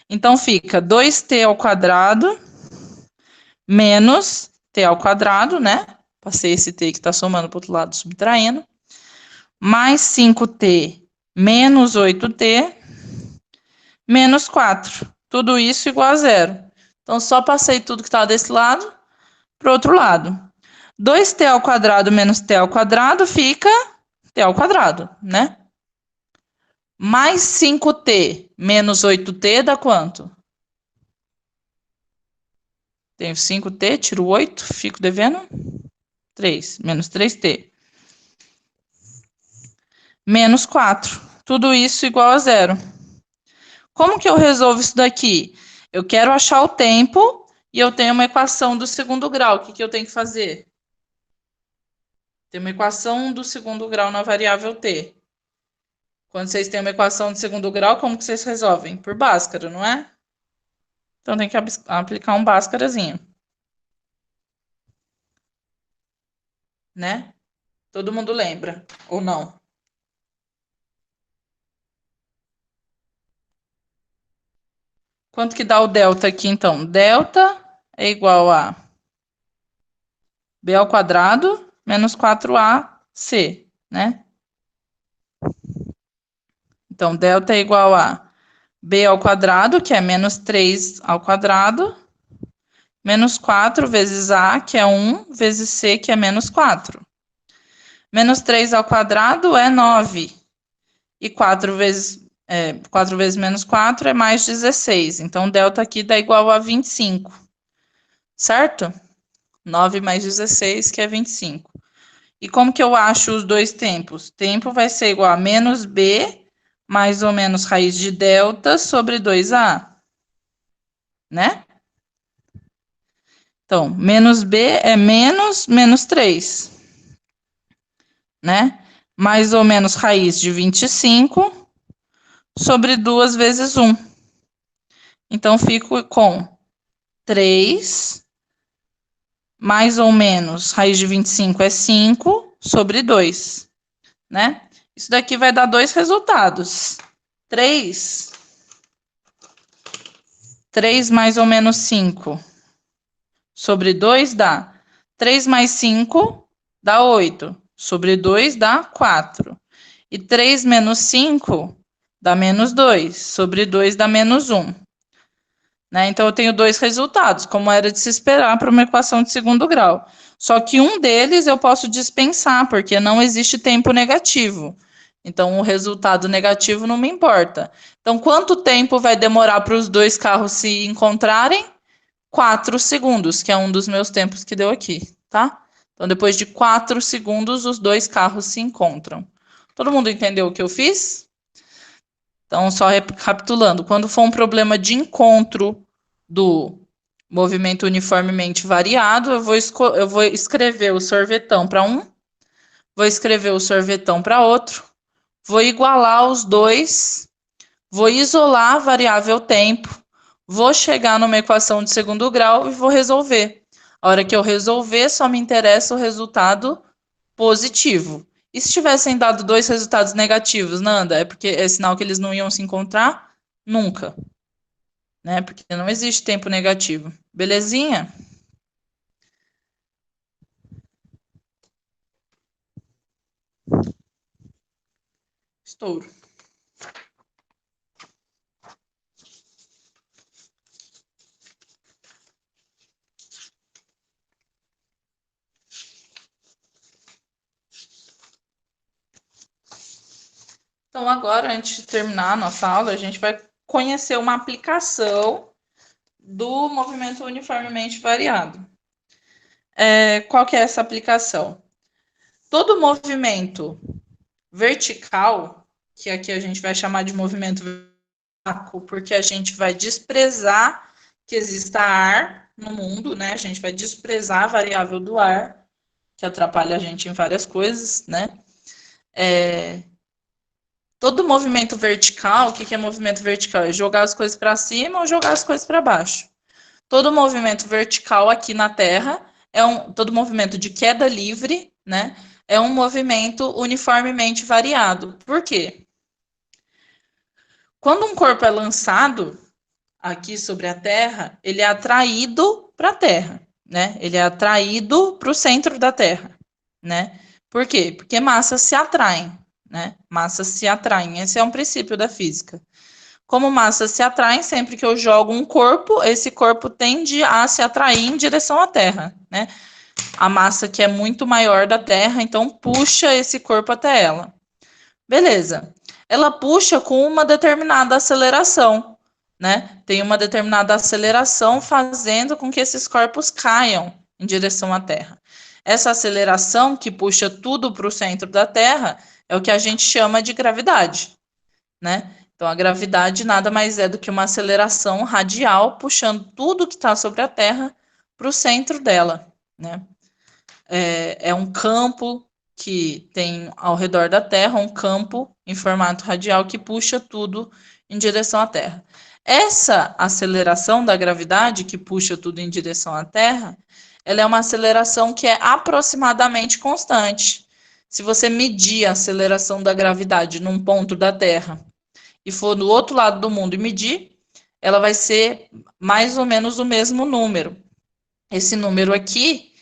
Então, fica 2t ao quadrado menos t ao quadrado, né? Passei esse t que está somando para o outro lado, subtraindo. Mais 5t menos 8t menos 4. Tudo isso igual a zero. Então, só passei tudo que está desse lado para o outro lado. 2t ao quadrado menos t ao quadrado fica t ao quadrado, né? Mais 5t menos 8t dá quanto? Tenho 5t, tiro 8, fico devendo 3, menos 3t. Menos 4. Tudo isso igual a zero. Como que eu resolvo isso daqui? Eu quero achar o tempo e eu tenho uma equação do segundo grau. O que que eu tenho que fazer? Tem uma equação do segundo grau na variável t. Quando vocês têm uma equação de segundo grau, como que vocês resolvem? Por Bhaskara, não é? Então tem que aplicar um Bhaskarazinho. Né? Todo mundo lembra, ou não? Quanto que dá o delta aqui, então? Delta é igual a b ao quadrado menos 4ac, né? Então, delta é igual a b ao quadrado, que é menos 3 ao quadrado, menos 4 vezes a, que é 1, vezes c, que é menos 4. Menos 3 ao quadrado é 9. E 4 vezes menos 4 é mais 16. Então, delta aqui dá igual a 25. Certo? 9 mais 16, que é 25. E como que eu acho os dois tempos? Tempo vai ser igual a menos b, mais ou menos raiz de delta, sobre 2a. Né? Então, menos b é menos 3. Né? Mais ou menos raiz de 25 sobre 2 vezes 1. Então, fico com 3, mais ou menos, raiz de 25 é 5, sobre 2, né? Isso daqui vai dar dois resultados. 3 mais ou menos 5 sobre 2 dá 3 mais 5 dá 8, sobre 2 dá 4. E 3 menos 5 dá menos 2, sobre 2 dá menos 1. Né? Então, eu tenho dois resultados, como era de se esperar para uma equação de segundo grau. Só que um deles eu posso dispensar, porque não existe tempo negativo. Então, o resultado negativo não me importa. Então, quanto tempo vai demorar para os dois carros se encontrarem? 4 segundos, que é um dos meus tempos que deu aqui, tá? Então, depois de 4 segundos, os dois carros se encontram. Todo mundo entendeu o que eu fiz? Então, só recapitulando, quando for um problema de encontro do movimento uniformemente variado, eu vou escrever o sorvetão para um, vou escrever o sorvetão para outro, vou igualar os dois, vou isolar a variável tempo, vou chegar numa equação de segundo grau e vou resolver. A hora que eu resolver, só me interessa o resultado positivo. E se tivessem dado dois resultados negativos, Nanda? É porque é sinal que eles não iam se encontrar? Nunca. Né? Porque não existe tempo negativo. Belezinha? Estouro. Então, agora, antes de terminar a nossa aula, a gente vai conhecer uma aplicação do movimento uniformemente variado. Qual que é essa aplicação? Todo movimento vertical, que aqui a gente vai chamar de movimento vertical, porque a gente vai desprezar que exista ar no mundo, né? A gente vai desprezar a variável do ar, que atrapalha a gente em várias coisas, né? Todo movimento vertical, o que é movimento vertical? É jogar as coisas para cima ou jogar as coisas para baixo. Todo movimento vertical aqui na Terra todo movimento de queda livre, né? É um movimento uniformemente variado. Por quê? Quando um corpo é lançado aqui sobre a Terra, ele é atraído para a Terra, né? Ele é atraído para o centro da Terra, né? Por quê? Porque massas se atraem, né? Massas se atraem. Esse é um princípio da física. Como massas se atraem, sempre que eu jogo um corpo, esse corpo tende a se atrair em direção à Terra, né? A massa que é muito maior da Terra, então puxa esse corpo até ela. Beleza. Ela puxa com uma determinada aceleração, né? Tem uma determinada aceleração fazendo com que esses corpos caiam em direção à Terra. Essa aceleração que puxa tudo para o centro da Terra é o que a gente chama de gravidade, né? Então, a gravidade nada mais é do que uma aceleração radial puxando tudo que está sobre a Terra para o centro dela, né? É um campo que tem ao redor da Terra, um campo em formato radial que puxa tudo em direção à Terra. Essa aceleração da gravidade que puxa tudo em direção à Terra, ela é uma aceleração que é aproximadamente constante. Se você medir a aceleração da gravidade num ponto da Terra e for do outro lado do mundo e medir, ela vai ser mais ou menos o mesmo número. Esse número aqui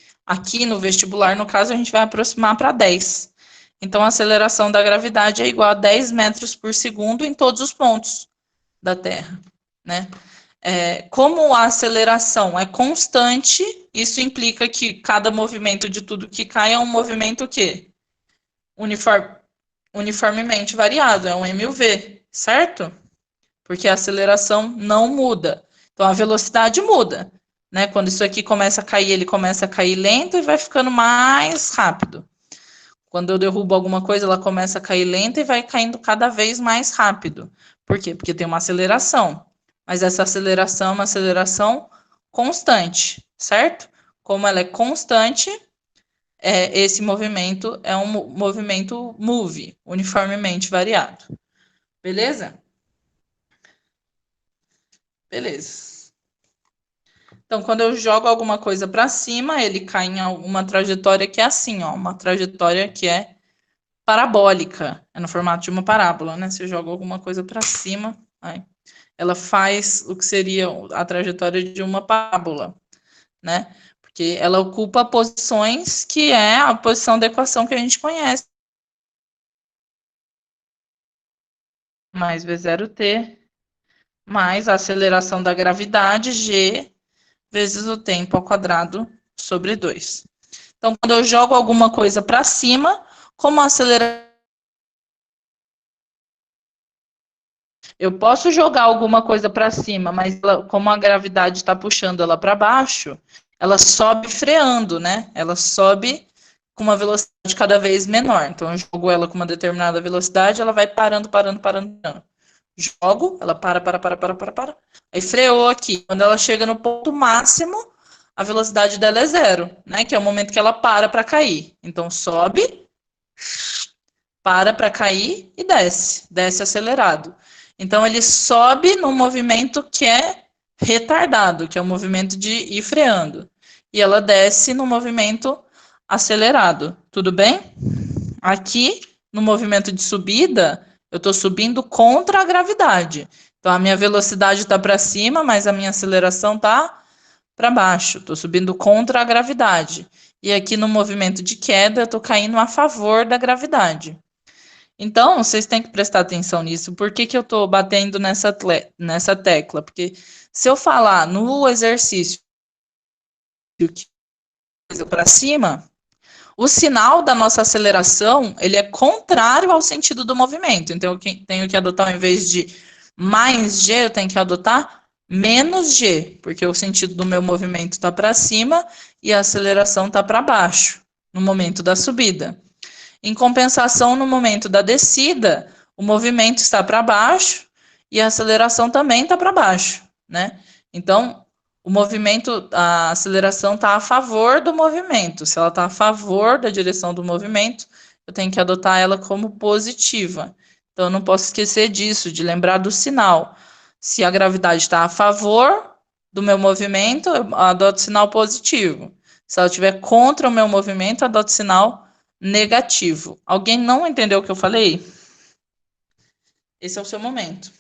no vestibular, no caso, a gente vai aproximar para 10. Então, a aceleração da gravidade é igual a 10 metros por segundo em todos os pontos da Terra, né? Como a aceleração é constante, isso implica que cada movimento de tudo que cai é um movimento que uniformemente variado, é um MUV, certo? Porque a aceleração não muda. Então, a velocidade muda, né? Quando isso aqui começa a cair, ele começa a cair lento e vai ficando mais rápido. Quando eu derrubo alguma coisa, ela começa a cair lenta e vai caindo cada vez mais rápido. Por quê? Porque tem uma aceleração. Mas essa aceleração é uma aceleração constante, certo? Como ela é constante, esse movimento é um movimento move, uniformemente variado. Beleza? Beleza. Então, quando eu jogo alguma coisa para cima, ele cai em uma trajetória que é assim, ó, uma trajetória que é parabólica, é no formato de uma parábola, né? Se eu jogo alguma coisa para cima, ela faz o que seria a trajetória de uma parábola, né? Porque ela ocupa posições que é a posição da equação que a gente conhece. Mais V0T, mais a aceleração da gravidade, G, vezes o tempo ao quadrado sobre 2. Então, quando eu jogo alguma coisa para cima, como a aceleração. Eu posso jogar alguma coisa para cima, mas como a gravidade está puxando ela para baixo, ela sobe freando, né? Ela sobe com uma velocidade cada vez menor. Então, eu jogo ela com uma determinada velocidade, ela vai parando. Jogo, ela para. Aí freou aqui. Quando ela chega no ponto máximo, a velocidade dela é zero, né? Que é o momento que ela para cair. Então, sobe, para cair e desce acelerado. Então, ele sobe num movimento que é retardado, que é o movimento de ir freando. E ela desce no movimento acelerado. Tudo bem? Aqui, no movimento de subida, eu estou subindo contra a gravidade. Então, a minha velocidade está para cima, mas a minha aceleração está para baixo. Estou subindo contra a gravidade. E aqui no movimento de queda, eu estou caindo a favor da gravidade. Então, vocês têm que prestar atenção nisso. Por que eu estou batendo nessa tecla? Porque se eu falar no exercício para cima, o sinal da nossa aceleração ele é contrário ao sentido do movimento. Então, eu tenho que adotar, ao invés de mais G, eu tenho que adotar menos G, porque o sentido do meu movimento está para cima e a aceleração está para baixo, no momento da subida. Em compensação, no momento da descida, o movimento está para baixo e a aceleração também está para baixo, né? Então, o movimento, a aceleração está a favor do movimento. Se ela está a favor da direção do movimento, eu tenho que adotar ela como positiva. Então, eu não posso esquecer disso, de lembrar do sinal. Se a gravidade está a favor do meu movimento, eu adoto sinal positivo. Se ela estiver contra o meu movimento, eu adoto sinal negativo. Alguém não entendeu o que eu falei? Esse é o seu momento.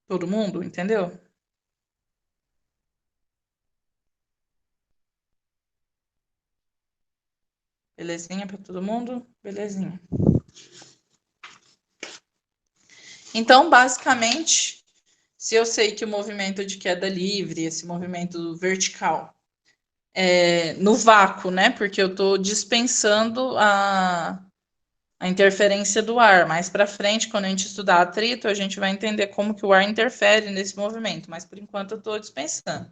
Todo mundo entendeu? Belezinha para todo mundo? Belezinha. Então, basicamente, se eu sei que o movimento de queda livre, esse movimento vertical, é no vácuo, né? Porque eu estou dispensando a interferência do ar. Mais para frente, quando a gente estudar atrito, a gente vai entender como que o ar interfere nesse movimento. Mas por enquanto eu estou dispensando.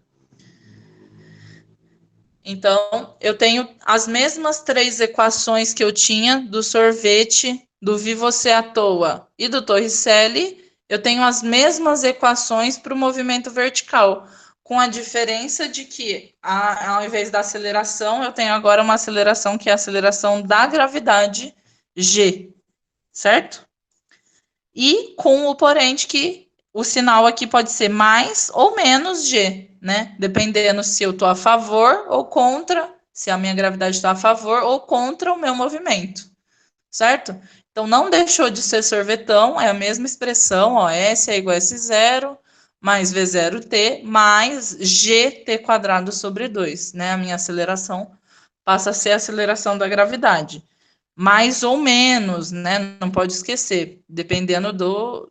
Então, eu tenho as mesmas três equações que eu tinha do sorvete, do Vi Você à Toa e do Torricelli. Eu tenho as mesmas equações para o movimento vertical, com a diferença de que, ao invés da aceleração, eu tenho agora uma aceleração que é a aceleração da gravidade G, certo? E com o porém de que o sinal aqui pode ser mais ou menos G, né? Dependendo se eu estou a favor ou contra, se a minha gravidade está a favor ou contra o meu movimento, certo? Então não deixou de ser sorvetão, é a mesma expressão, ó, S é igual a S0 mais V0t mais gt quadrado sobre 2, né? A minha aceleração passa a ser a aceleração da gravidade. Mais ou menos, né? Não pode esquecer. Dependendo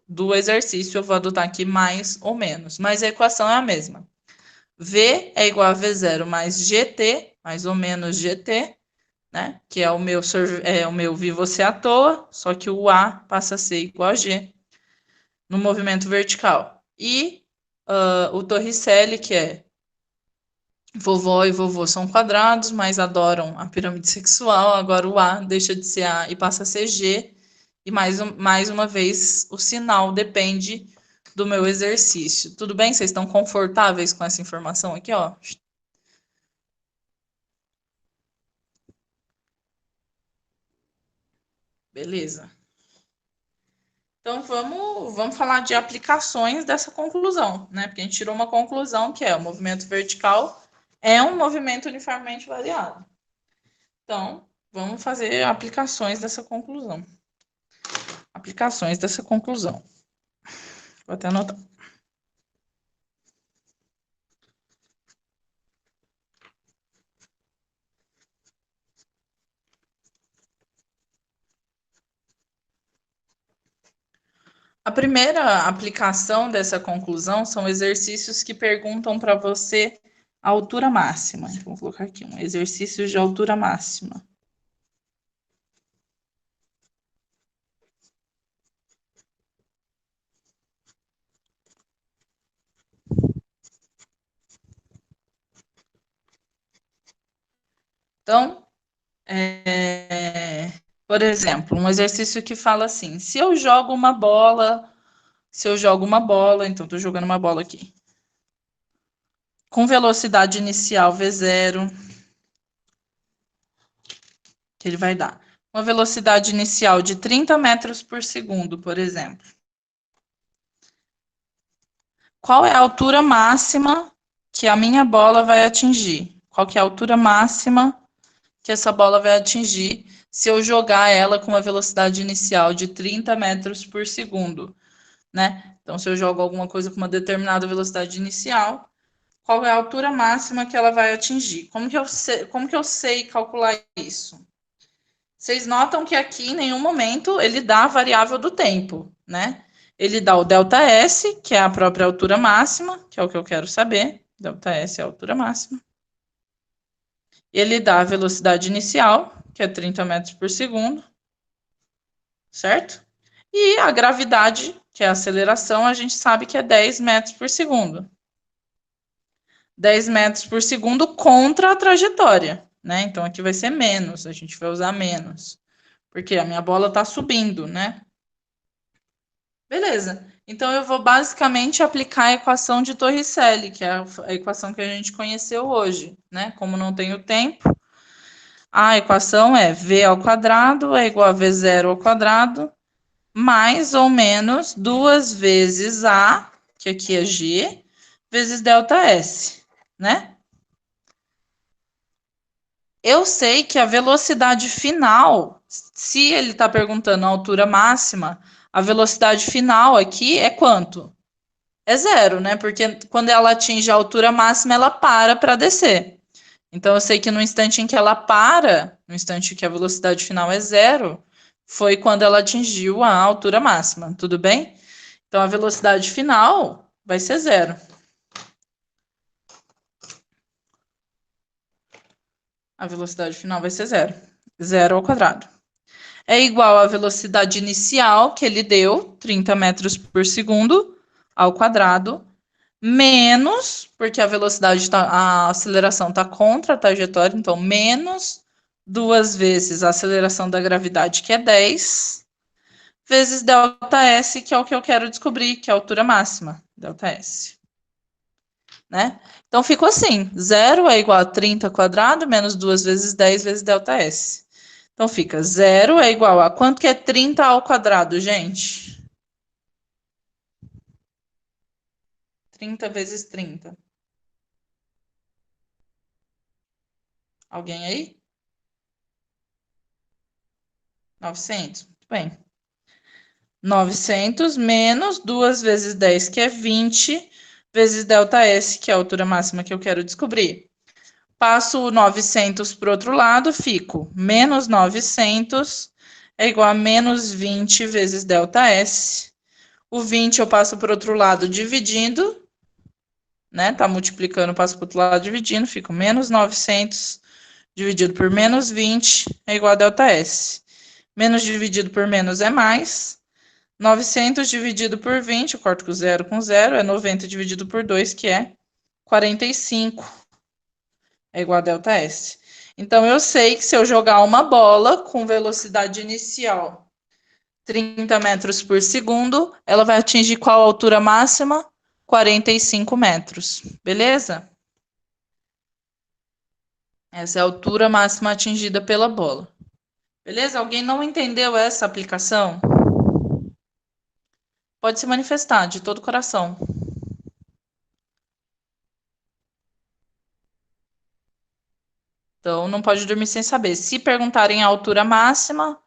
do exercício, eu vou adotar aqui mais ou menos. Mas a equação é a mesma. V é igual a V0 mais GT, mais ou menos GT, né? Que é o meu vi você à toa, só que o A passa a ser igual a G no movimento vertical. E o Torricelli, que é vovó e vovô são quadrados, mas adoram a pirâmide sexual. Agora o A deixa de ser A e passa a ser G. E mais uma vez, o sinal depende do meu exercício. Tudo bem? Vocês estão confortáveis com essa informação aqui, ó? Beleza. Então vamos falar de aplicações dessa conclusão, né? Porque a gente tirou uma conclusão que é o movimento vertical é um movimento uniformemente variado. Então, vamos fazer aplicações dessa conclusão. Aplicações dessa conclusão. Vou até anotar. A primeira aplicação dessa conclusão são exercícios que perguntam para você a altura máxima. Vou colocar aqui um exercício de altura máxima. Então, por exemplo, um exercício que fala assim: se eu jogo uma bola, então estou jogando uma bola aqui, com velocidade inicial V0, que ele vai dar uma velocidade inicial de 30 metros por segundo, por exemplo. Qual é a altura máxima que a minha bola vai atingir? Qual que é a altura máxima que essa bola vai atingir se eu jogar ela com uma velocidade inicial de 30 metros por segundo, né? Então, se eu jogo alguma coisa com uma determinada velocidade inicial, qual é a altura máxima que ela vai atingir? Como que eu sei calcular isso? Vocês notam que aqui em nenhum momento ele dá a variável do tempo, né? Ele dá o ΔS, que é a própria altura máxima, que é o que eu quero saber. ΔS é a altura máxima. Ele dá a velocidade inicial, que é 30 metros por segundo. certo? E a gravidade, que é a aceleração, a gente sabe que é 10 metros por segundo. 10 metros por segundo contra a trajetória, né? Então aqui vai ser menos, a gente vai usar menos, porque a minha bola está subindo, né? Beleza. Então eu vou basicamente aplicar a equação de Torricelli, que é a equação que a gente conheceu hoje, né? Como não tenho tempo, a equação é v ao quadrado é igual a v zero ao quadrado mais ou menos 2 vezes a, que aqui é g, vezes delta s, né? Eu sei que a velocidade final, se ele está perguntando a altura máxima, a velocidade final aqui é quanto? É zero, né? Porque quando ela atinge a altura máxima, ela para descer. Então eu sei que no instante em que ela para, no instante que a velocidade final é zero, foi quando ela atingiu a altura máxima, tudo bem? Então a velocidade final vai ser zero. A velocidade final vai ser zero. Zero ao quadrado. É igual à velocidade inicial que ele deu, 30 metros por segundo, ao quadrado, menos, porque a velocidade, a aceleração está contra a trajetória, então menos 2 vezes a aceleração da gravidade, que é 10, vezes ΔS, que é o que eu quero descobrir, que é a altura máxima, ΔS. Né? Então ficou assim, 0 é igual a 30 quadrado, menos 2 vezes 10 vezes ΔS. Então fica 0 é igual a quanto que é 30 ao quadrado, gente? 30 vezes 30. Alguém aí? 900. Muito bem. 900 menos 2 vezes 10, que é 20, vezes ΔS, que é a altura máxima que eu quero descobrir. Passo o 900 para o outro lado, fico menos 900 é igual a menos 20 vezes ΔS. O 20 eu passo para o outro lado dividindo, né? Tá multiplicando, passo para o outro lado dividindo, fico menos 900 dividido por menos 20 é igual a ΔS. Menos dividido por menos é mais. 900 dividido por 20, eu corto com zero, é 90 dividido por 2, que é 45, é igual a ΔS. Então, eu sei que se eu jogar uma bola com velocidade inicial 30 metros por segundo, ela vai atingir qual altura máxima? 45 metros, beleza? Essa é a altura máxima atingida pela bola. Beleza? Alguém não entendeu essa aplicação? Pode se manifestar de todo o coração. Então, não pode dormir sem saber. Se perguntarem a altura máxima,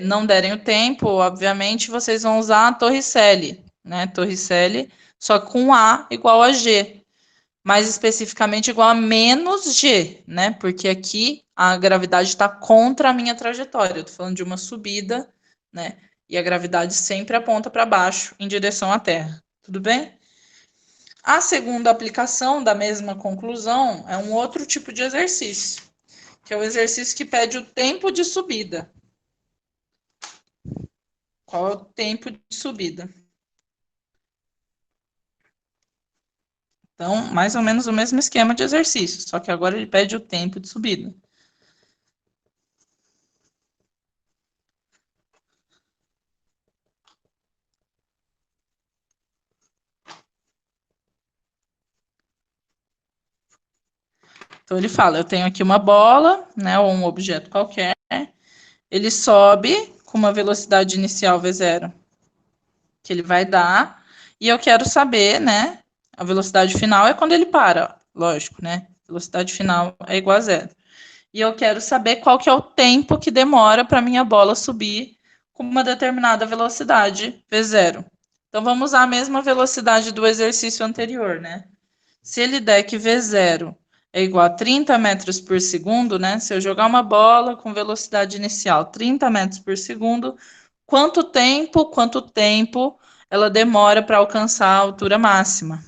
não derem o tempo, obviamente, vocês vão usar a Torricelli, né? Torricelli, só com A igual a G. Mais especificamente, igual a menos G, né? Porque aqui a gravidade está contra a minha trajetória. Eu estou falando de uma subida, né? E a gravidade sempre aponta para baixo, em direção à Terra. Tudo bem? A segunda aplicação da mesma conclusão é um outro tipo de exercício, que é o exercício que pede o tempo de subida. Qual é o tempo de subida? Então, mais ou menos o mesmo esquema de exercício, só que agora ele pede o tempo de subida. Então ele fala, eu tenho aqui uma bola, né, ou um objeto qualquer, ele sobe com uma velocidade inicial v0, que ele vai dar, e eu quero saber, né, a velocidade final é quando ele para, lógico, né, velocidade final é igual a zero. E eu quero saber qual que é o tempo que demora para minha bola subir com uma determinada velocidade v0. Então vamos usar a mesma velocidade do exercício anterior, né? Se ele der que V0 é igual a 30 metros por segundo, né? Se eu jogar uma bola com velocidade inicial 30 metros por segundo, quanto tempo ela demora para alcançar a altura máxima?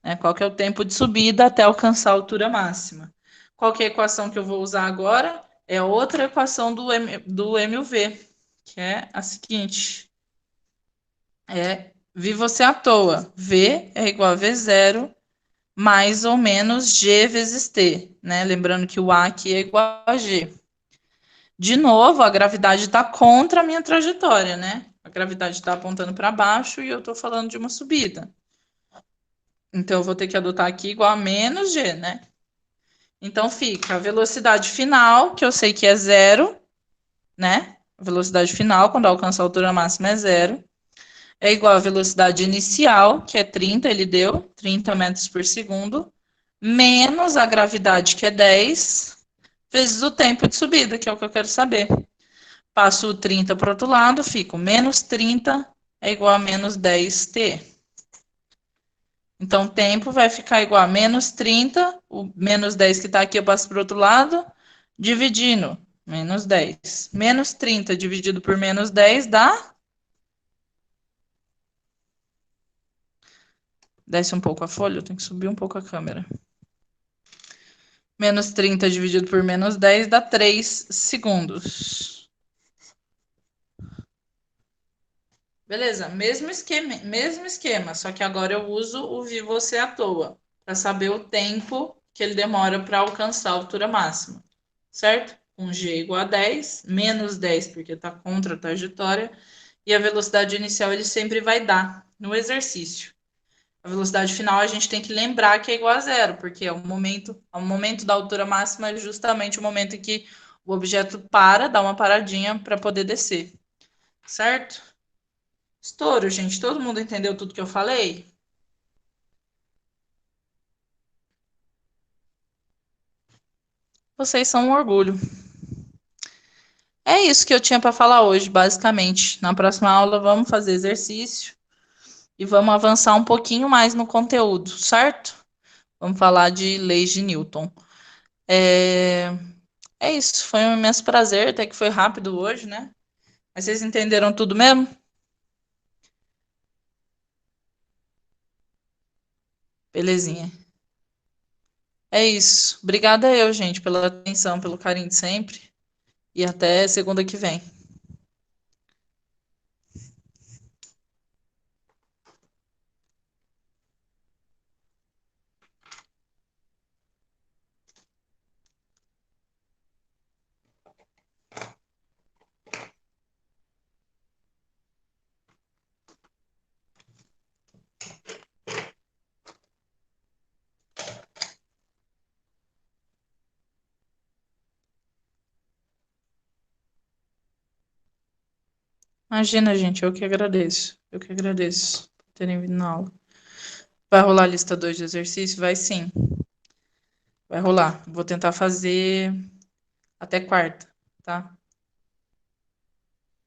Né? Qual que é o tempo de subida até alcançar a altura máxima? Qual que é a equação que eu vou usar agora? É outra equação do MUV. que é a seguinte. Vi você à toa. V é igual a V0 mais ou menos G vezes T, né? Lembrando que o A aqui é igual a G. De novo, a gravidade está contra a minha trajetória, né? A gravidade está apontando para baixo e eu estou falando de uma subida. Então, eu vou ter que adotar aqui igual a menos G, né? Então, fica a velocidade final, que eu sei que é zero, né? A velocidade final, quando alcança a altura máxima, é zero. É igual à velocidade inicial, que é 30, ele deu, 30 metros por segundo, menos a gravidade, que é 10, vezes o tempo de subida, que é o que eu quero saber. Passo o 30 para o outro lado, fico menos 30 é igual a menos 10t. Então, o tempo vai ficar igual a menos 30, o menos 10 que está aqui eu passo para o outro lado, dividindo, menos 10. Menos 30 dividido por menos 10 dá... Desce um pouco a folha, eu tenho que subir um pouco a câmera. Menos 30 dividido por menos 10 dá 3 segundos. Beleza, mesmo esquema, só que agora eu uso o vi você à toa, para saber o tempo que ele demora para alcançar a altura máxima, certo? Um G igual a 10, menos 10 porque está contra a trajetória, e a velocidade inicial ele sempre vai dar no exercício. A velocidade final a gente tem que lembrar que é igual a zero, porque o momento da altura máxima é justamente o momento em que o objeto para, dá uma paradinha para poder descer, certo? Estouro, gente. Todo mundo entendeu tudo que eu falei? Vocês são um orgulho. É isso que eu tinha para falar hoje, basicamente. Na próxima aula, vamos fazer exercício e vamos avançar um pouquinho mais no conteúdo, certo? Vamos falar de leis de Newton. É isso. Foi um imenso prazer, até que foi rápido hoje, né? Mas vocês entenderam tudo mesmo? Belezinha. É isso. Obrigada eu, gente, pela atenção, pelo carinho de sempre. E até segunda que vem. Imagina, gente, eu que agradeço. Eu que agradeço por terem vindo na aula. Vai rolar a lista 2 de exercício? Vai sim. Vai rolar. Vou tentar fazer até quarta, tá?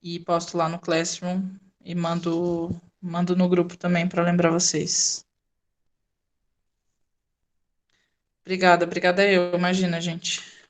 E posto lá no Classroom e mando no grupo também para lembrar vocês. Obrigada, obrigada eu. Imagina, gente.